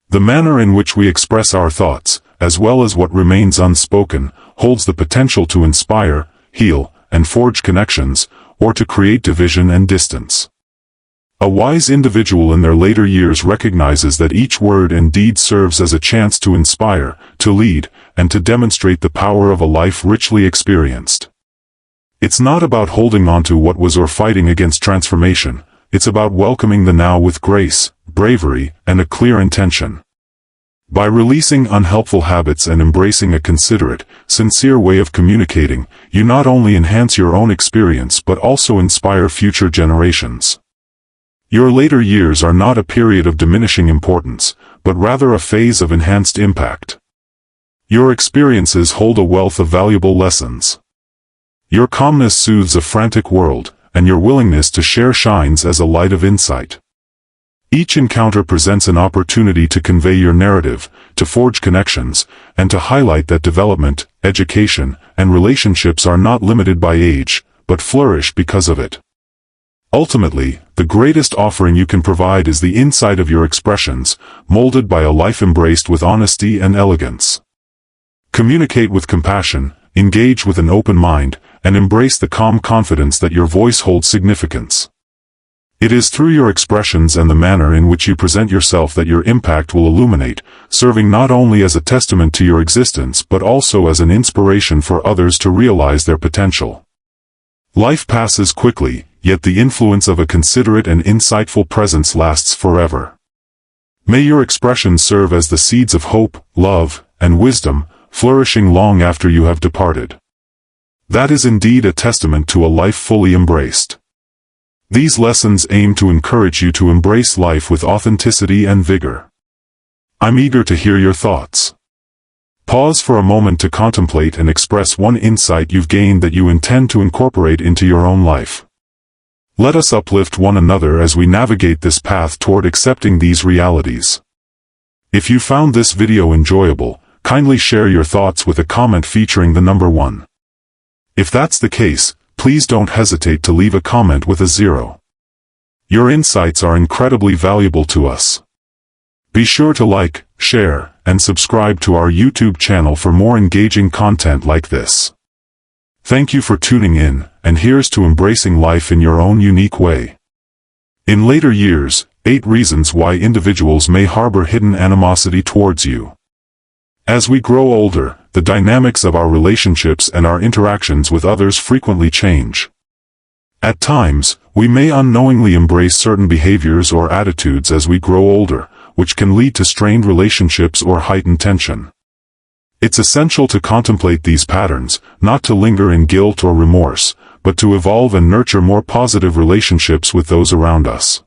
The manner in which we express our thoughts, as well as what remains unspoken, holds the potential to inspire, heal, and forge connections, or to create division and distance. A wise individual in their later years recognizes that each word and deed serves as a chance to inspire, to lead, and to demonstrate the power of a life richly experienced. It's not about holding on to what was or fighting against transformation. It's about welcoming the now with grace, bravery, and a clear intention. By releasing unhelpful habits and embracing a considerate, sincere way of communicating, you not only enhance your own experience but also inspire future generations. Your later years are not a period of diminishing importance, but rather a phase of enhanced impact. Your experiences hold a wealth of valuable lessons. Your calmness soothes a frantic world, and your willingness to share shines as a light of insight. Each encounter presents an opportunity to convey your narrative, to forge connections, and to highlight that development, education, and relationships are not limited by age, but flourish because of it. Ultimately, the greatest offering you can provide is the insight of your expressions, molded by a life embraced with honesty and elegance. Communicate with compassion, engage with an open mind, and embrace the calm confidence that your voice holds significance. It is through your expressions and the manner in which you present yourself that your impact will illuminate, serving not only as a testament to your existence but also as an inspiration for others to realize their potential. Life passes quickly, yet the influence of a considerate and insightful presence lasts forever. May your expressions serve as the seeds of hope, love, and wisdom, flourishing long after you have departed. That is indeed a testament to a life fully embraced. These lessons aim to encourage you to embrace life with authenticity and vigor. I'm eager to hear your thoughts. Pause for a moment to contemplate and express one insight you've gained that you intend to incorporate into your own life. Let us uplift one another as we navigate this path toward accepting these realities. If you found this video enjoyable, kindly share your thoughts with a comment featuring the number 1. If that's the case, please don't hesitate to leave a comment with a 0. Your insights are incredibly valuable to us. Be sure to like, share, and subscribe to our YouTube channel for more engaging content like this. Thank you for tuning in, and here's to embracing life in your own unique way. In later years, 8 reasons why individuals may harbor hidden animosity towards you. As we grow older, the dynamics of our relationships and our interactions with others frequently change. At times, we may unknowingly embrace certain behaviors or attitudes as we grow older, which can lead to strained relationships or heightened tension. It's essential to contemplate these patterns, not to linger in guilt or remorse, but to evolve and nurture more positive relationships with those around us.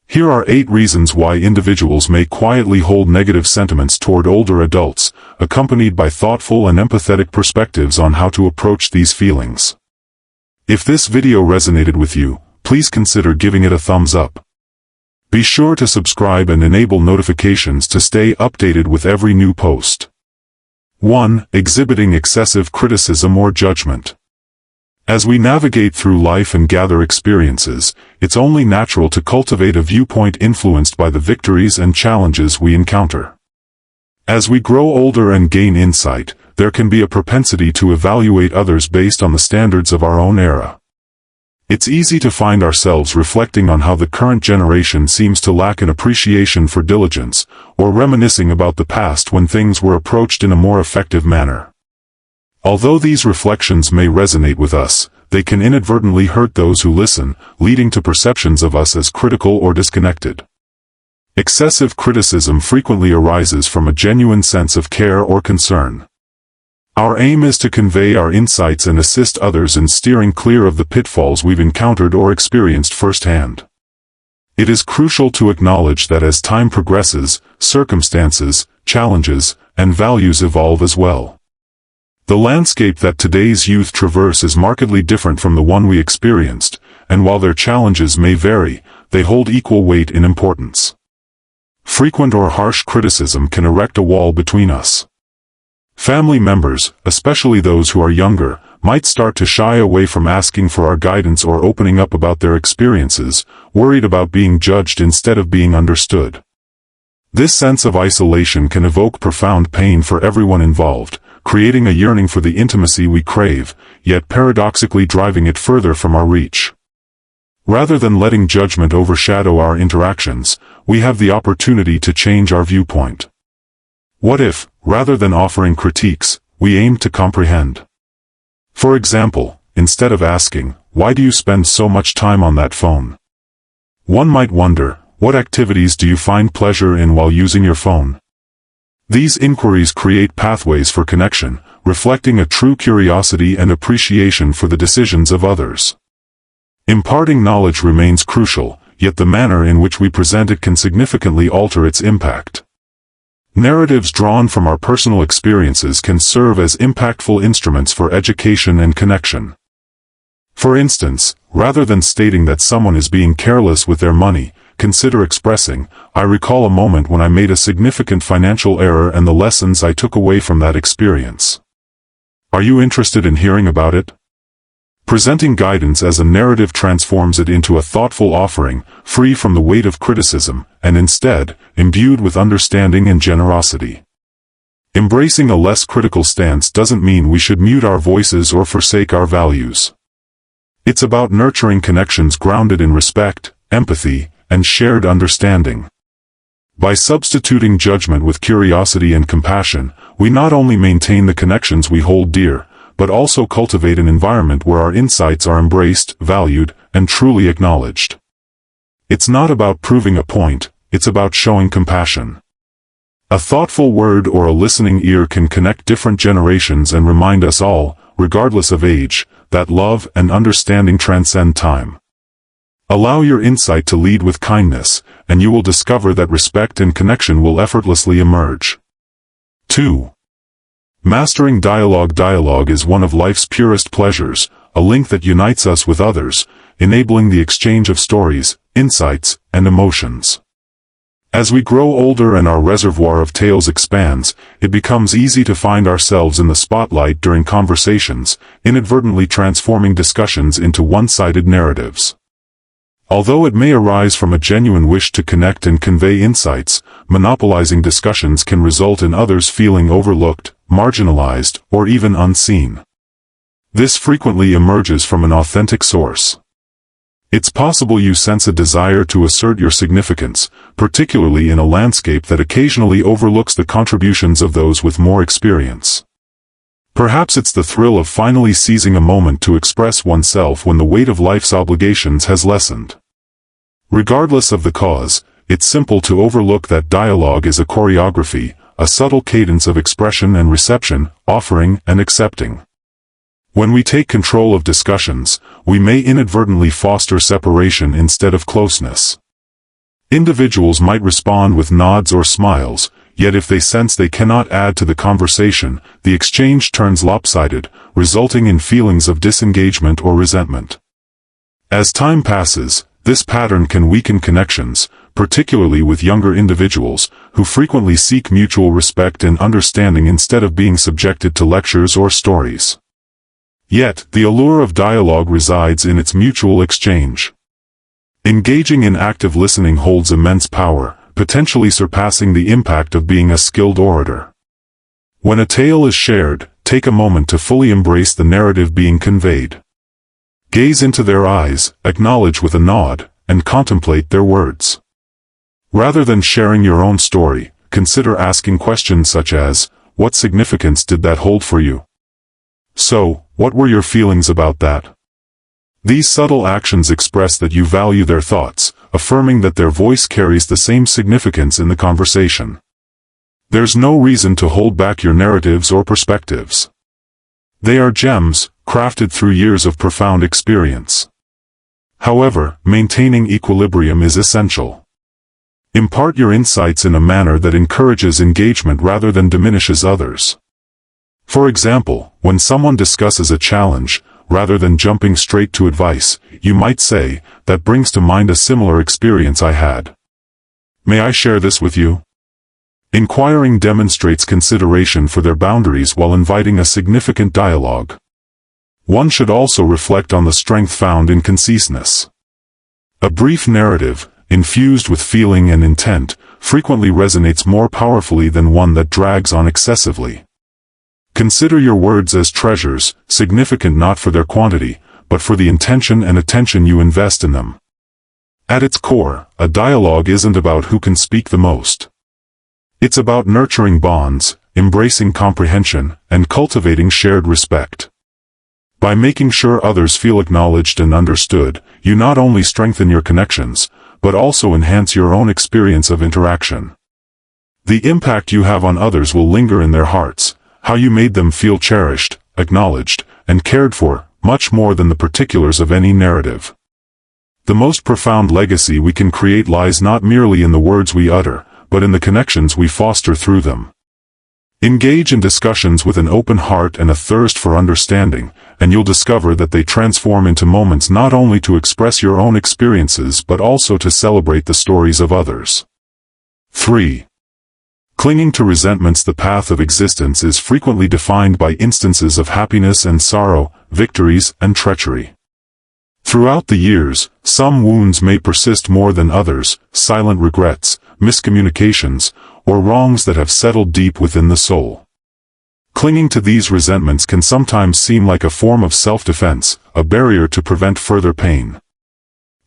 Here are 8 reasons why individuals may quietly hold negative sentiments toward older adults, accompanied by thoughtful and empathetic perspectives on how to approach these feelings. If this video resonated with you, please consider giving it a thumbs up. Be sure to subscribe and enable notifications to stay updated with every new post. 1. Exhibiting excessive criticism or judgment. As we navigate through life and gather experiences, it's only natural to cultivate a viewpoint influenced by the victories and challenges we encounter. As we grow older and gain insight, there can be a propensity to evaluate others based on the standards of our own era. It's easy to find ourselves reflecting on how the current generation seems to lack an appreciation for diligence, or reminiscing about the past when things were approached in a more effective manner. Although these reflections may resonate with us, they can inadvertently hurt those who listen, leading to perceptions of us as critical or disconnected. Excessive criticism frequently arises from a genuine sense of care or concern. Our aim is to convey our insights and assist others in steering clear of the pitfalls we've encountered or experienced firsthand. It is crucial to acknowledge that as time progresses, circumstances, challenges, and values evolve as well. The landscape that today's youth traverse is markedly different from the one we experienced, and while their challenges may vary, they hold equal weight in importance. Frequent or harsh criticism can erect a wall between us. Family members, especially those who are younger, might start to shy away from asking for our guidance or opening up about their experiences, worried about being judged instead of being understood. This sense of isolation can evoke profound pain for everyone involved, creating a yearning for the intimacy we crave, yet paradoxically driving it further from our reach. Rather than letting judgment overshadow our interactions, we have the opportunity to change our viewpoint. What if, rather than offering critiques, we aimed to comprehend? For example, instead of asking, "Why do you spend so much time on that phone?" one might wonder, "What activities do you find pleasure in while using your phone?" These inquiries create pathways for connection, reflecting a true curiosity and appreciation for the decisions of others. Imparting knowledge remains crucial, yet the manner in which we present it can significantly alter its impact. Narratives drawn from our personal experiences can serve as impactful instruments for education and connection. For instance, rather than stating that someone is being careless with their money, consider expressing, "I recall a moment when I made a significant financial error and the lessons I took away from that experience. Are you interested in hearing about it?" Presenting guidance as a narrative transforms it into a thoughtful offering, free from the weight of criticism, and instead, imbued with understanding and generosity. Embracing a less critical stance doesn't mean we should mute our voices or forsake our values. It's about nurturing connections grounded in respect, empathy, and shared understanding. By substituting judgment with curiosity and compassion, we not only maintain the connections we hold dear, but also cultivate an environment where our insights are embraced, valued, and truly acknowledged. It's not about proving a point, it's about showing compassion. A thoughtful word or a listening ear can connect different generations and remind us all, regardless of age, that love and understanding transcend time. Allow your insight to lead with kindness, and you will discover that respect and connection will effortlessly emerge. 2. Mastering dialogue. Dialogue is one of life's purest pleasures, a link that unites us with others, enabling the exchange of stories, insights, and emotions. As we grow older and our reservoir of tales expands, it becomes easy to find ourselves in the spotlight during conversations, inadvertently transforming discussions into one-sided narratives. Although it may arise from a genuine wish to connect and convey insights, monopolizing discussions can result in others feeling overlooked, marginalized, or even unseen. This frequently emerges from an authentic source. It's possible you sense a desire to assert your significance, particularly in a landscape that occasionally overlooks the contributions of those with more experience. Perhaps it's the thrill of finally seizing a moment to express oneself when the weight of life's obligations has lessened. Regardless of the cause, it's simple to overlook that dialogue is a choreography, a subtle cadence of expression and reception, offering and accepting. When we take control of discussions, we may inadvertently foster separation instead of closeness. Individuals might respond with nods or smiles, yet if they sense they cannot add to the conversation, the exchange turns lopsided, resulting in feelings of disengagement or resentment. As time passes, this pattern can weaken connections, particularly with younger individuals, who frequently seek mutual respect and understanding instead of being subjected to lectures or stories. Yet, the allure of dialogue resides in its mutual exchange. Engaging in active listening holds immense power, potentially surpassing the impact of being a skilled orator. When a tale is shared, take a moment to fully embrace the narrative being conveyed. Gaze into their eyes, acknowledge with a nod, and contemplate their words. Rather than sharing your own story, consider asking questions such as, "What significance did that hold for you?" "So, what were your feelings about that?" These subtle actions express that you value their thoughts, affirming that their voice carries the same significance in the conversation. There's no reason to hold back your narratives or perspectives. They are gems, crafted through years of profound experience. However, maintaining equilibrium is essential. Impart your insights in a manner that encourages engagement rather than diminishes others. For example, when someone discusses a challenge, rather than jumping straight to advice, you might say, "That brings to mind a similar experience I had. May I share this with you?" Inquiring demonstrates consideration for their boundaries while inviting a significant dialogue. One should also reflect on the strength found in conciseness. A brief narrative, infused with feeling and intent, frequently resonates more powerfully than one that drags on excessively. Consider your words as treasures, significant not for their quantity, but for the intention and attention you invest in them. At its core, a dialogue isn't about who can speak the most. It's about nurturing bonds, embracing comprehension, and cultivating shared respect. By making sure others feel acknowledged and understood, you not only strengthen your connections, but also enhance your own experience of interaction. The impact you have on others will linger in their hearts, how you made them feel cherished, acknowledged, and cared for, much more than the particulars of any narrative. The most profound legacy we can create lies not merely in the words we utter, but in the connections we foster through them. Engage in discussions with an open heart and a thirst for understanding, and you'll discover that they transform into moments not only to express your own experiences but also to celebrate the stories of others. 3. Clinging to resentments. The path of existence is frequently defined by instances of happiness and sorrow, victories and treachery. Throughout the years, some wounds may persist more than others, silent regrets, miscommunications, or wrongs that have settled deep within the soul. Clinging to these resentments can sometimes seem like a form of self-defense, a barrier to prevent further pain.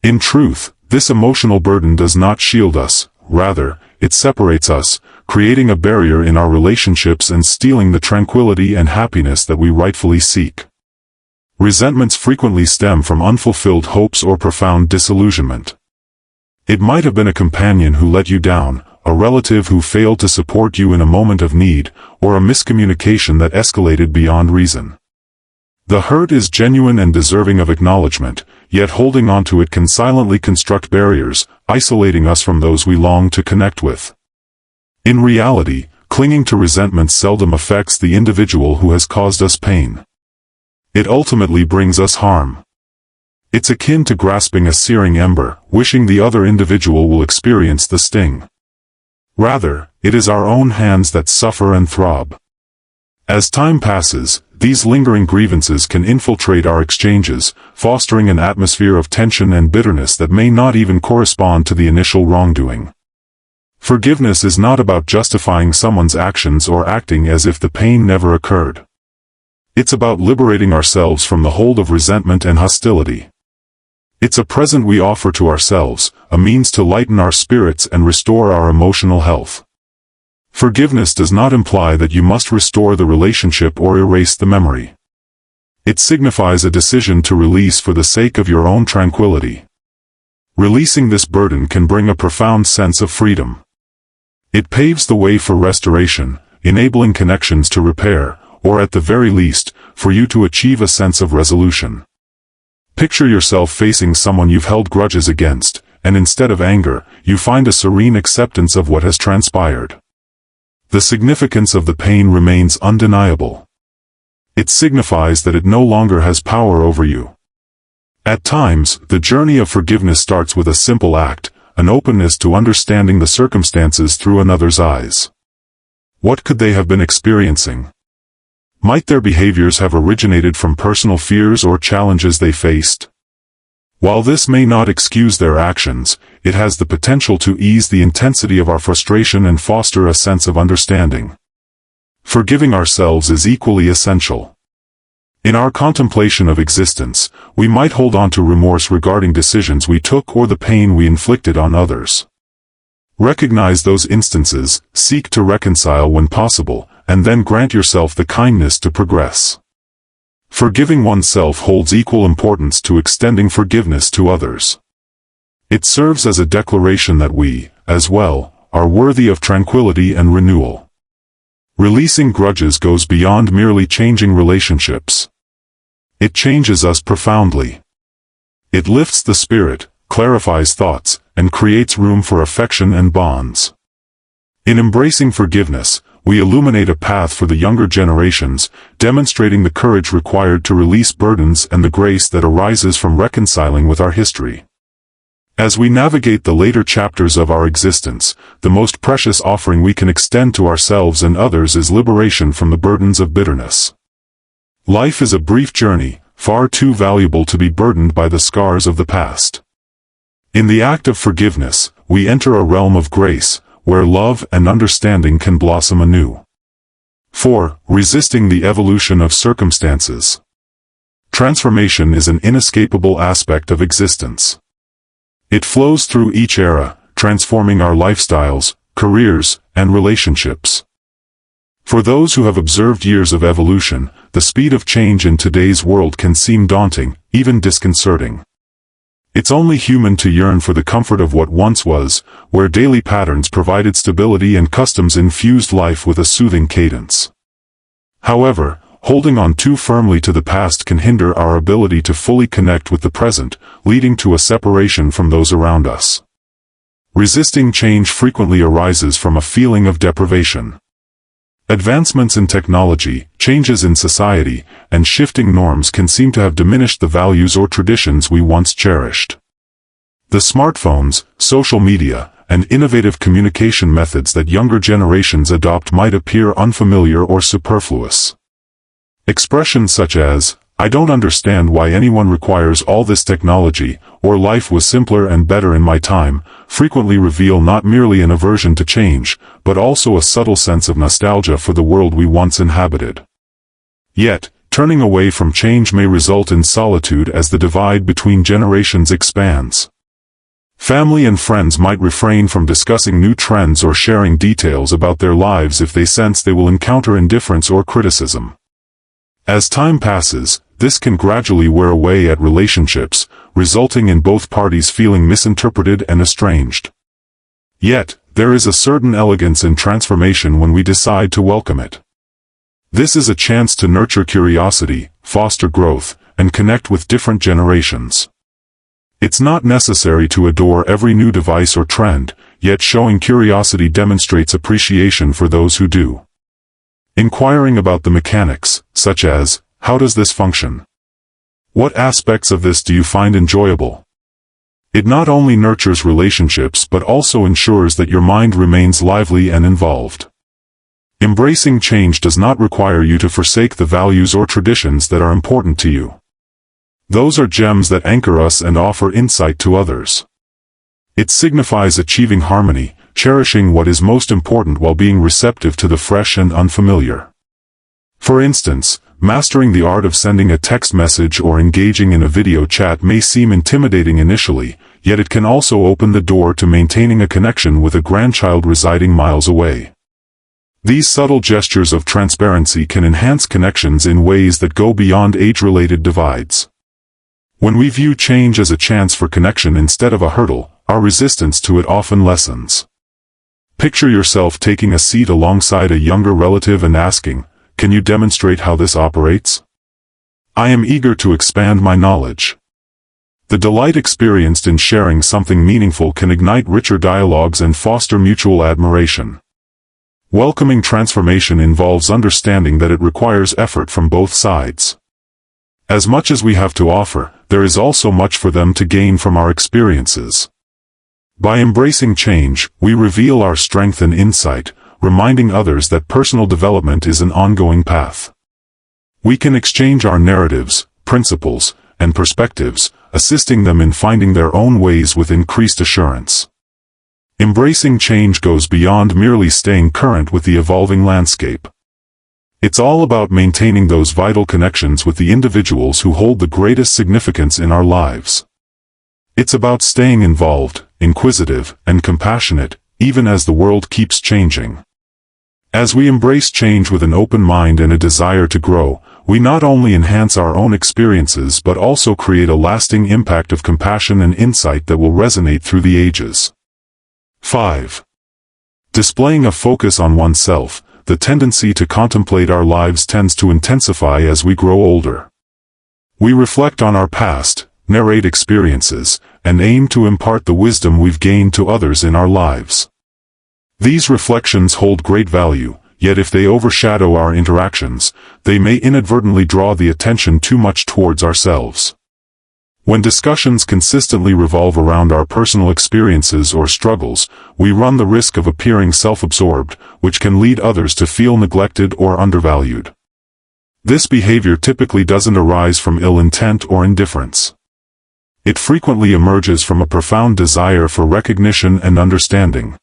In truth, this emotional burden does not shield us, rather, it separates us, creating a barrier in our relationships and stealing the tranquility and happiness that we rightfully seek. Resentments frequently stem from unfulfilled hopes or profound disillusionment. It might have been a companion who let you down, a relative who failed to support you in a moment of need, or a miscommunication that escalated beyond reason. The hurt is genuine and deserving of acknowledgement, yet holding on to it can silently construct barriers, isolating us from those we long to connect with. In reality, clinging to resentment seldom affects the individual who has caused us pain. It ultimately brings us harm. It's akin to grasping a searing ember, wishing the other individual will experience the sting. Rather, it is our own hands that suffer and throb. As time passes, these lingering grievances can infiltrate our exchanges, fostering an atmosphere of tension and bitterness that may not even correspond to the initial wrongdoing. Forgiveness is not about justifying someone's actions or acting as if the pain never occurred. It's about liberating ourselves from the hold of resentment and hostility. It's a present we offer to ourselves, a means to lighten our spirits and restore our emotional health. Forgiveness does not imply that you must restore the relationship or erase the memory. It signifies a decision to release for the sake of your own tranquility. Releasing this burden can bring a profound sense of freedom. It paves the way for restoration, enabling connections to repair, or at the very least, for you to achieve a sense of resolution. Picture yourself facing someone you've held grudges against, and instead of anger, you find a serene acceptance of what has transpired. The significance of the pain remains undeniable. It signifies that it no longer has power over you. At times, the journey of forgiveness starts with a simple act, an openness to understanding the circumstances through another's eyes. What could they have been experiencing? Might their behaviors have originated from personal fears or challenges they faced? While this may not excuse their actions, it has the potential to ease the intensity of our frustration and foster a sense of understanding. Forgiving ourselves is equally essential. In our contemplation of existence, we might hold on to remorse regarding decisions we took or the pain we inflicted on others. Recognize those instances, seek to reconcile when possible, and then grant yourself the kindness to progress. Forgiving oneself holds equal importance to extending forgiveness to others. It serves as a declaration that we, as well, are worthy of tranquility and renewal. Releasing grudges goes beyond merely changing relationships. It changes us profoundly. It lifts the spirit, clarifies thoughts, and creates room for affection and bonds. In embracing forgiveness, we illuminate a path for the younger generations, demonstrating the courage required to release burdens and the grace that arises from reconciling with our history. As we navigate the later chapters of our existence, the most precious offering we can extend to ourselves and others is liberation from the burdens of bitterness. Life is a brief journey, far too valuable to be burdened by the scars of the past. In the act of forgiveness, we enter a realm of grace, where love and understanding can blossom anew. 4. Resisting the evolution of circumstances. transformation is an inescapable aspect of existence. It flows through each era, transforming our lifestyles, careers, and relationships. For those who have observed years of evolution, the speed of change in today's world can seem daunting, even disconcerting. It's only human to yearn for the comfort of what once was, where daily patterns provided stability and customs infused life with a soothing cadence. However, holding on too firmly to the past can hinder our ability to fully connect with the present, leading to a separation from those around us. Resisting change frequently arises from a feeling of deprivation. Advancements in technology, changes in society, and shifting norms can seem to have diminished the values or traditions we once cherished. The smartphones, social media, and innovative communication methods that younger generations adopt might appear unfamiliar or superfluous. Expressions such as, "I don't understand why anyone requires all this technology," or "life was simpler and better in my time," frequently reveal not merely an aversion to change, but also a subtle sense of nostalgia for the world we once inhabited. Yet, turning away from change may result in solitude as the divide between generations expands. Family and friends might refrain from discussing new trends or sharing details about their lives if they sense they will encounter indifference or criticism. As time passes, this can gradually wear away at relationships, resulting in both parties feeling misinterpreted and estranged. Yet, there is a certain elegance in transformation when we decide to welcome it. This is a chance to nurture curiosity, foster growth, and connect with different generations. It's not necessary to adore every new device or trend, yet showing curiosity demonstrates appreciation for those who do. Inquiring about the mechanics, such as, "How does this function? What aspects of this do you find enjoyable?" It not only nurtures relationships but also ensures that your mind remains lively and involved. Embracing change does not require you to forsake the values or traditions that are important to you. Those are gems that anchor us and offer insight to others. It signifies achieving harmony, cherishing what is most important while being receptive to the fresh and unfamiliar. For instance, mastering the art of sending a text message or engaging in a video chat may seem intimidating initially, yet it can also open the door to maintaining a connection with a grandchild residing miles away. These subtle gestures of transparency can enhance connections in ways that go beyond age-related divides. When we view change as a chance for connection instead of a hurdle, our resistance to it often lessens. Picture yourself taking a seat alongside a younger relative and asking, "Can you demonstrate how this operates? I am eager to expand my knowledge." The delight experienced in sharing something meaningful can ignite richer dialogues and foster mutual admiration. Welcoming transformation involves understanding that it requires effort from both sides. As much as we have to offer, there is also much for them to gain from our experiences. By embracing change, we reveal our strength and insight, reminding others that personal development is an ongoing path. We can exchange our narratives, principles, and perspectives, assisting them in finding their own ways with increased assurance. Embracing change goes beyond merely staying current with the evolving landscape. It's all about maintaining those vital connections with the individuals who hold the greatest significance in our lives. It's about staying involved, inquisitive, and compassionate, even as the world keeps changing. As we embrace change with an open mind and a desire to grow, we not only enhance our own experiences but also create a lasting impact of compassion and insight that will resonate through the ages. 5. Displaying a focus on oneself. The tendency to contemplate our lives tends to intensify as we grow older. We reflect on our past, narrate experiences, and aim to impart the wisdom we've gained to others in our lives. These reflections hold great value, yet if they overshadow our interactions, they may inadvertently draw the attention too much towards ourselves. When discussions consistently revolve around our personal experiences or struggles, we run the risk of appearing self-absorbed, which can lead others to feel neglected or undervalued. This behavior typically doesn't arise from ill intent or indifference. It frequently emerges from a profound desire for recognition and understanding.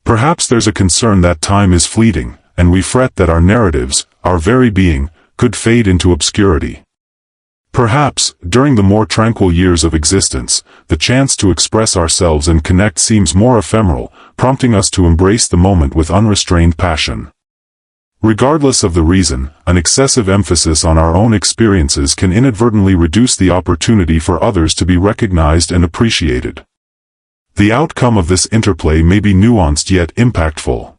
Perhaps there's a concern that time is fleeting, and we fret that our narratives, our very being, could fade into obscurity. Perhaps, during the more tranquil years of existence, the chance to express ourselves and connect seems more ephemeral, prompting us to embrace the moment with unrestrained passion. Regardless of the reason, an excessive emphasis on our own experiences can inadvertently reduce the opportunity for others to be recognized and appreciated. The outcome of this interplay may be nuanced yet impactful.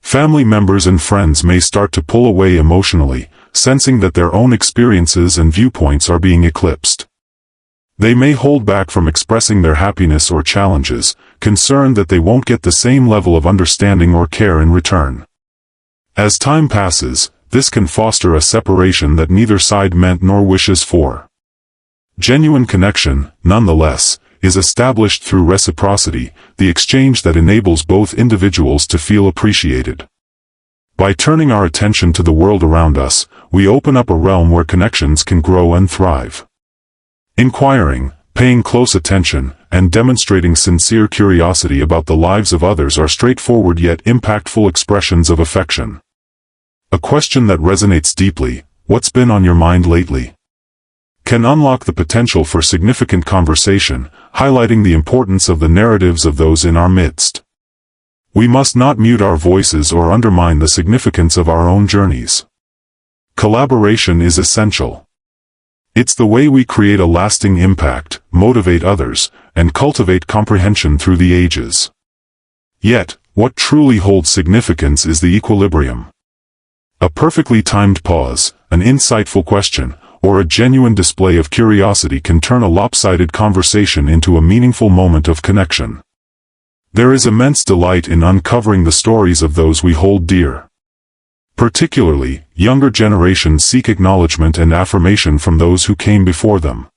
Family members and friends may start to pull away emotionally, sensing that their own experiences and viewpoints are being eclipsed. They may hold back from expressing their happiness or challenges, concerned that they won't get the same level of understanding or care in return. As time passes, this can foster a separation that neither side meant nor wishes for. Genuine connection, nonetheless, is established through reciprocity, the exchange that enables both individuals to feel appreciated. By turning our attention to the world around us, we open up a realm where connections can grow and thrive. Inquiring, paying close attention, and demonstrating sincere curiosity about the lives of others are straightforward yet impactful expressions of affection. A question that resonates deeply, "What's been on your mind lately?" can unlock the potential for significant conversation, highlighting the importance of the narratives of those in our midst. We must not mute our voices or undermine the significance of our own journeys. Collaboration is essential. It's the way we create a lasting impact, motivate others, and cultivate comprehension through the ages. Yet, what truly holds significance is the equilibrium. A perfectly timed pause, an insightful question, or a genuine display of curiosity can turn a lopsided conversation into a meaningful moment of connection. There is immense delight in uncovering the stories of those we hold dear. Particularly, younger generations seek acknowledgement and affirmation from those who came before them.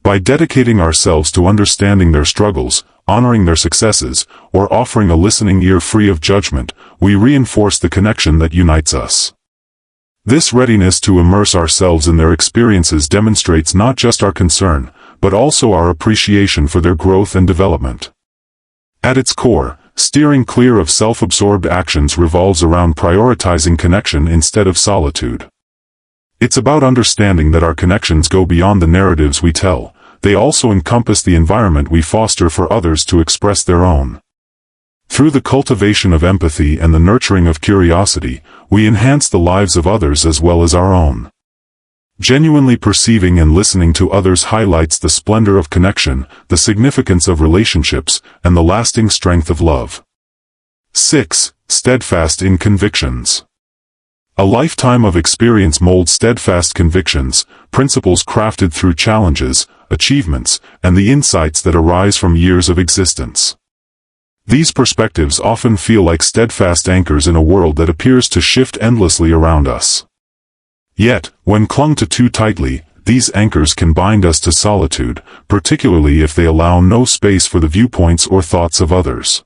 By dedicating ourselves to understanding their struggles, honoring their successes, or offering a listening ear free of judgment, we reinforce the connection that unites us. This readiness to immerse ourselves in their experiences demonstrates not just our concern, but also our appreciation for their growth and development. At its core, steering clear of self-absorbed actions revolves around prioritizing connection instead of solitude. It's about understanding that our connections go beyond the narratives we tell, they also encompass the environment we foster for others to express their own. Through the cultivation of empathy and the nurturing of curiosity, we enhance the lives of others as well as our own. Genuinely perceiving and listening to others highlights the splendor of connection, the significance of relationships, and the lasting strength of love. 6. Steadfast in convictions. A lifetime of experience molds steadfast convictions, principles crafted through challenges, achievements, and the insights that arise from years of existence. These perspectives often feel like steadfast anchors in a world that appears to shift endlessly around us. Yet, when clung to too tightly, these anchors can bind us to solitude, particularly if they allow no space for the viewpoints or thoughts of others.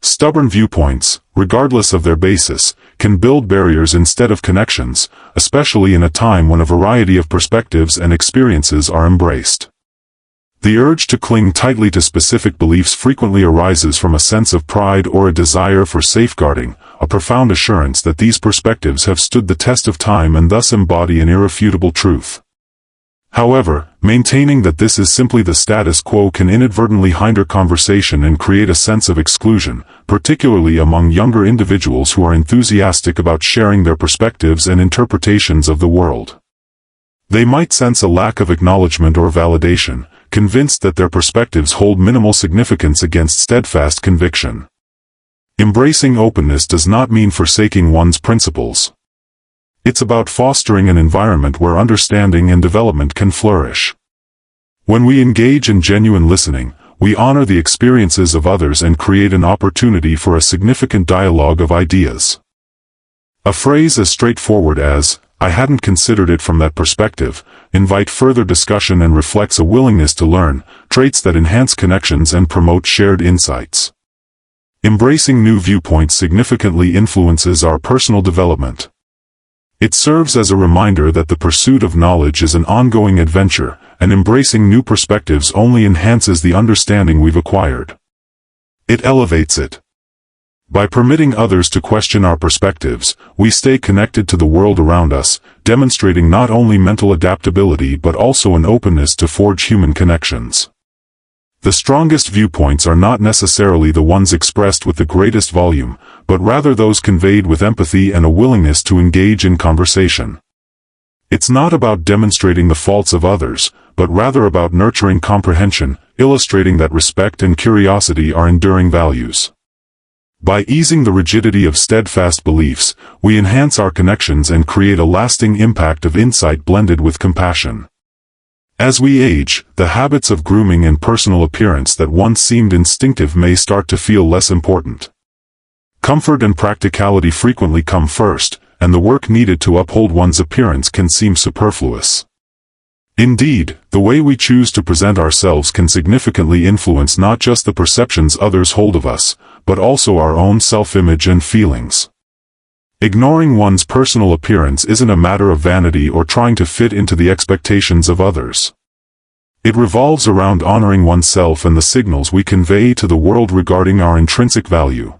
Stubborn viewpoints, regardless of their basis, can build barriers instead of connections, especially in a time when a variety of perspectives and experiences are embraced. The urge to cling tightly to specific beliefs frequently arises from a sense of pride or a desire for safeguarding, a profound assurance that these perspectives have stood the test of time and thus embody an irrefutable truth. However, maintaining that this is simply the status quo can inadvertently hinder conversation and create a sense of exclusion, particularly among younger individuals who are enthusiastic about sharing their perspectives and interpretations of the world. They might sense a lack of acknowledgement or validation, convinced that their perspectives hold minimal significance against steadfast conviction. Embracing openness does not mean forsaking one's principles. It's about fostering an environment where understanding and development can flourish. When we engage in genuine listening, we honor the experiences of others and create an opportunity for a significant dialogue of ideas. A phrase as straightforward as, "I hadn't considered it from that perspective," invite further discussion and reflects a willingness to learn, traits that enhance connections and promote shared insights. Embracing new viewpoints significantly influences our personal development. It serves as a reminder that the pursuit of knowledge is an ongoing adventure, and embracing new perspectives only enhances the understanding we've acquired. It elevates it. By permitting others to question our perspectives, we stay connected to the world around us, demonstrating not only mental adaptability but also an openness to forge human connections. The strongest viewpoints are not necessarily the ones expressed with the greatest volume, but rather those conveyed with empathy and a willingness to engage in conversation. It's not about demonstrating the faults of others, but rather about nurturing comprehension, illustrating that respect and curiosity are enduring values. By easing the rigidity of steadfast beliefs, we enhance our connections and create a lasting impact of insight blended with compassion. As we age, the habits of grooming and personal appearance that once seemed instinctive may start to feel less important. Comfort and practicality frequently come first, and the work needed to uphold one's appearance can seem superfluous. Indeed, the way we choose to present ourselves can significantly influence not just the perceptions others hold of us, but also our own self-image and feelings. Ignoring one's personal appearance isn't a matter of vanity or trying to fit into the expectations of others. It revolves around honoring oneself and the signals we convey to the world regarding our intrinsic value.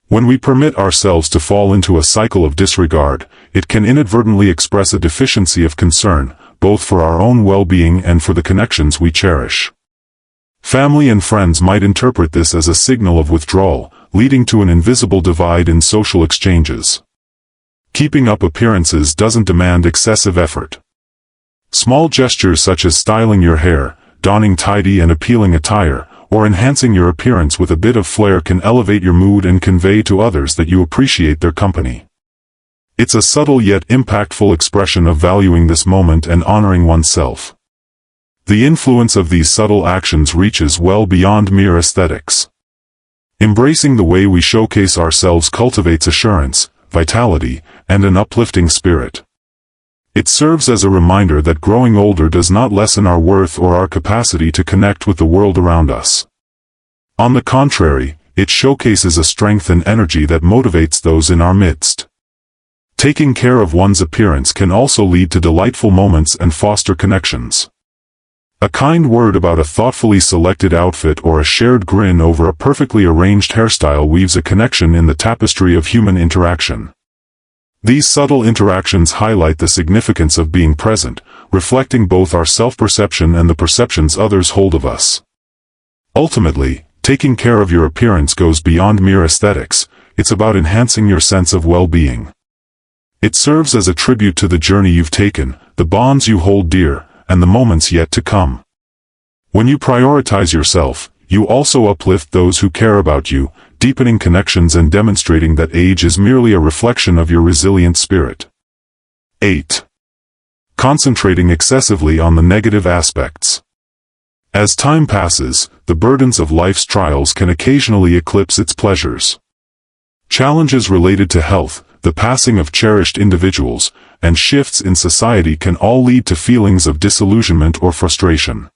When we permit ourselves to fall into a cycle of disregard, it can inadvertently express a deficiency of concern, both for our own well-being and for the connections we cherish. Family and friends might interpret this as a signal of withdrawal, leading to an invisible divide in social exchanges. Keeping up appearances doesn't demand excessive effort. Small gestures such as styling your hair, donning tidy and appealing attire, or enhancing your appearance with a bit of flair can elevate your mood and convey to others that you appreciate their company. It's a subtle yet impactful expression of valuing this moment and honoring oneself. The influence of these subtle actions reaches well beyond mere aesthetics. Embracing the way we showcase ourselves cultivates assurance, vitality, and an uplifting spirit. It serves as a reminder that growing older does not lessen our worth or our capacity to connect with the world around us. On the contrary, it showcases a strength and energy that motivates those in our midst. Taking care of one's appearance can also lead to delightful moments and foster connections. A kind word about a thoughtfully selected outfit or a shared grin over a perfectly arranged hairstyle weaves a connection in the tapestry of human interaction. These subtle interactions highlight the significance of being present, reflecting both our self-perception and the perceptions others hold of us. Ultimately, taking care of your appearance goes beyond mere aesthetics. It's about enhancing your sense of well-being. It serves as a tribute to the journey you've taken, the bonds you hold dear, and the moments yet to come. When you prioritize yourself, you also uplift those who care about you, deepening connections and demonstrating that age is merely a reflection of your resilient spirit. 8. Concentrating excessively on the negative aspects. As time passes, the burdens of life's trials can occasionally eclipse its pleasures. Challenges related to health, the passing of cherished individuals, and shifts in society can all lead to feelings of disillusionment or frustration.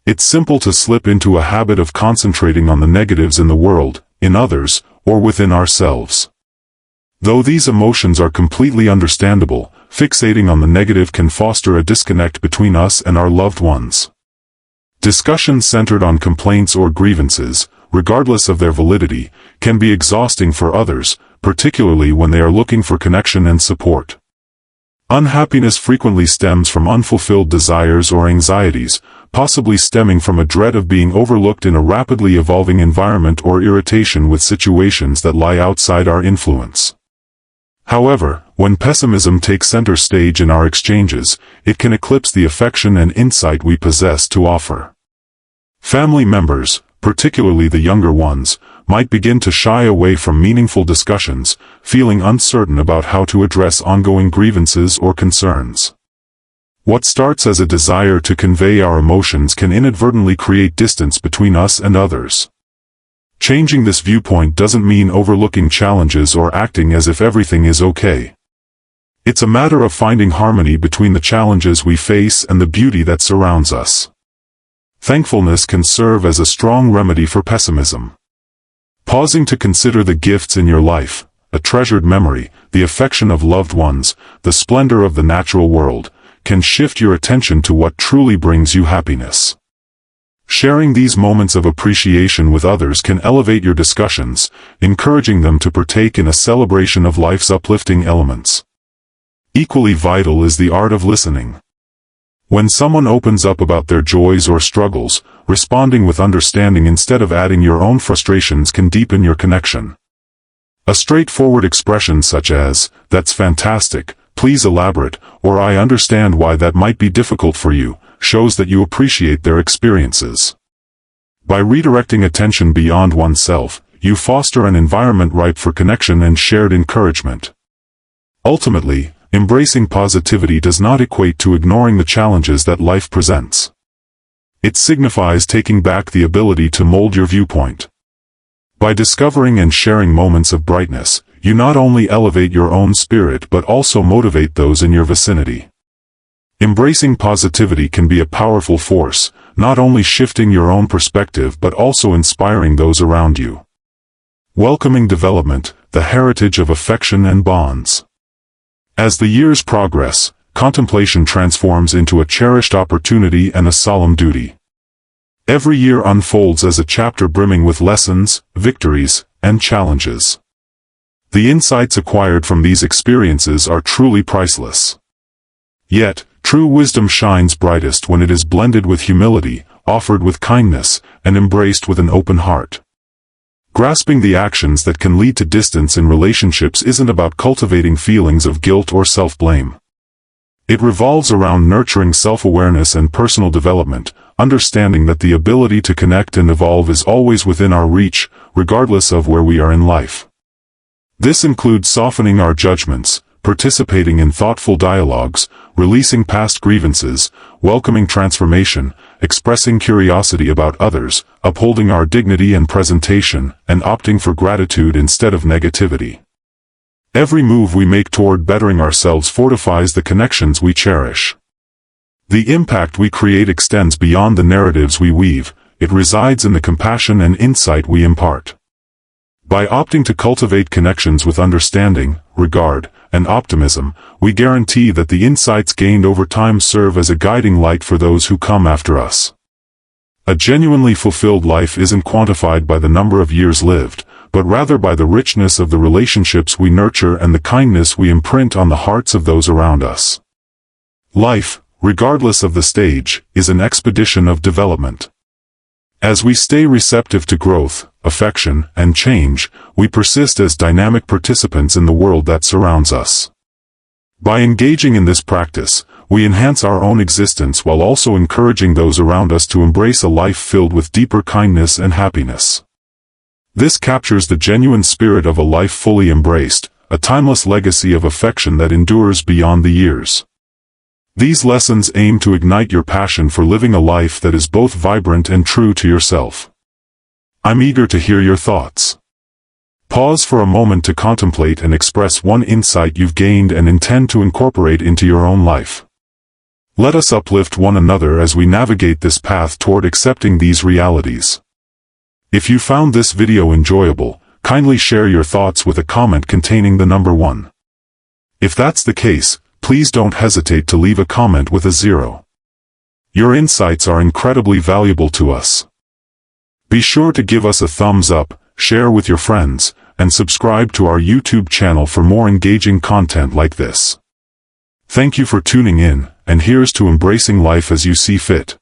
It's simple to slip into a habit of concentrating on the negatives in the world, in others, or within ourselves. Though these emotions are completely understandable, fixating on the negative can foster a disconnect between us and our loved ones. Discussions centered on complaints or grievances, regardless of their validity, can be exhausting for others, particularly when they are looking for connection and support. Unhappiness frequently stems from unfulfilled desires or anxieties, possibly stemming from a dread of being overlooked in a rapidly evolving environment or irritation with situations that lie outside our influence. However, when pessimism takes center stage in our exchanges, it can eclipse the affection and insight we possess to offer. Family members, particularly the younger ones, might begin to shy away from meaningful discussions, feeling uncertain about how to address ongoing grievances or concerns. What starts as a desire to convey our emotions can inadvertently create distance between us and others. Changing this viewpoint doesn't mean overlooking challenges or acting as if everything is okay. It's a matter of finding harmony between the challenges we face and the beauty that surrounds us. Thankfulness can serve as a strong remedy for pessimism. Pausing to consider the gifts in your life, a treasured memory, the affection of loved ones, the splendor of the natural world, can shift your attention to what truly brings you happiness. Sharing these moments of appreciation with others can elevate your discussions, encouraging them to partake in a celebration of life's uplifting elements. Equally vital is the art of listening. When someone opens up about their joys or struggles, responding with understanding instead of adding your own frustrations can deepen your connection. A straightforward expression such as, "That's fantastic, please elaborate," or "I understand why that might be difficult for you," shows that you appreciate their experiences. By redirecting attention beyond oneself, you foster an environment ripe for connection and shared encouragement. Ultimately, embracing positivity does not equate to ignoring the challenges that life presents. It signifies taking back the ability to mold your viewpoint. By discovering and sharing moments of brightness, you not only elevate your own spirit but also motivate those in your vicinity. Embracing positivity can be a powerful force, not only shifting your own perspective but also inspiring those around you. Welcoming development, the heritage of affection and bonds. As the years progress, contemplation transforms into a cherished opportunity and a solemn duty. Every year unfolds as a chapter brimming with lessons, victories, and challenges. The insights acquired from these experiences are truly priceless. Yet, true wisdom shines brightest when it is blended with humility, offered with kindness, and embraced with an open heart. Grasping the actions that can lead to distance in relationships isn't about cultivating feelings of guilt or self-blame. It revolves around nurturing self-awareness and personal development, understanding that the ability to connect and evolve is always within our reach, regardless of where we are in life. This includes softening our judgments, participating in thoughtful dialogues, releasing past grievances, welcoming transformation, expressing curiosity about others, upholding our dignity and presentation, and opting for gratitude instead of negativity. Every move we make toward bettering ourselves fortifies the connections we cherish. The impact we create extends beyond the narratives we weave, it resides in the compassion and insight we impart. By opting to cultivate connections with understanding, regard, and optimism, we guarantee that the insights gained over time serve as a guiding light for those who come after us. A genuinely fulfilled life isn't quantified by the number of years lived, but rather by the richness of the relationships we nurture and the kindness we imprint on the hearts of those around us. Life, regardless of the stage, is an expedition of development. As we stay receptive to growth, affection, and change, we persist as dynamic participants in the world that surrounds us. By engaging in this practice, we enhance our own existence while also encouraging those around us to embrace a life filled with deeper kindness and happiness. This captures the genuine spirit of a life fully embraced, a timeless legacy of affection that endures beyond the years. These lessons aim to ignite your passion for living a life that is both vibrant and true to yourself. I'm eager to hear your thoughts. Pause for a moment to contemplate and express one insight you've gained and intend to incorporate into your own life. Let us uplift one another as we navigate this path toward accepting these realities. If you found this video enjoyable, kindly share your thoughts with a comment containing the number 1. If that's the case, please don't hesitate to leave a comment with a 0. Your insights are incredibly valuable to us. Be sure to give us a thumbs up, share with your friends, and subscribe to our YouTube channel for more engaging content like this. Thank you for tuning in, and here's to embracing life as you see fit.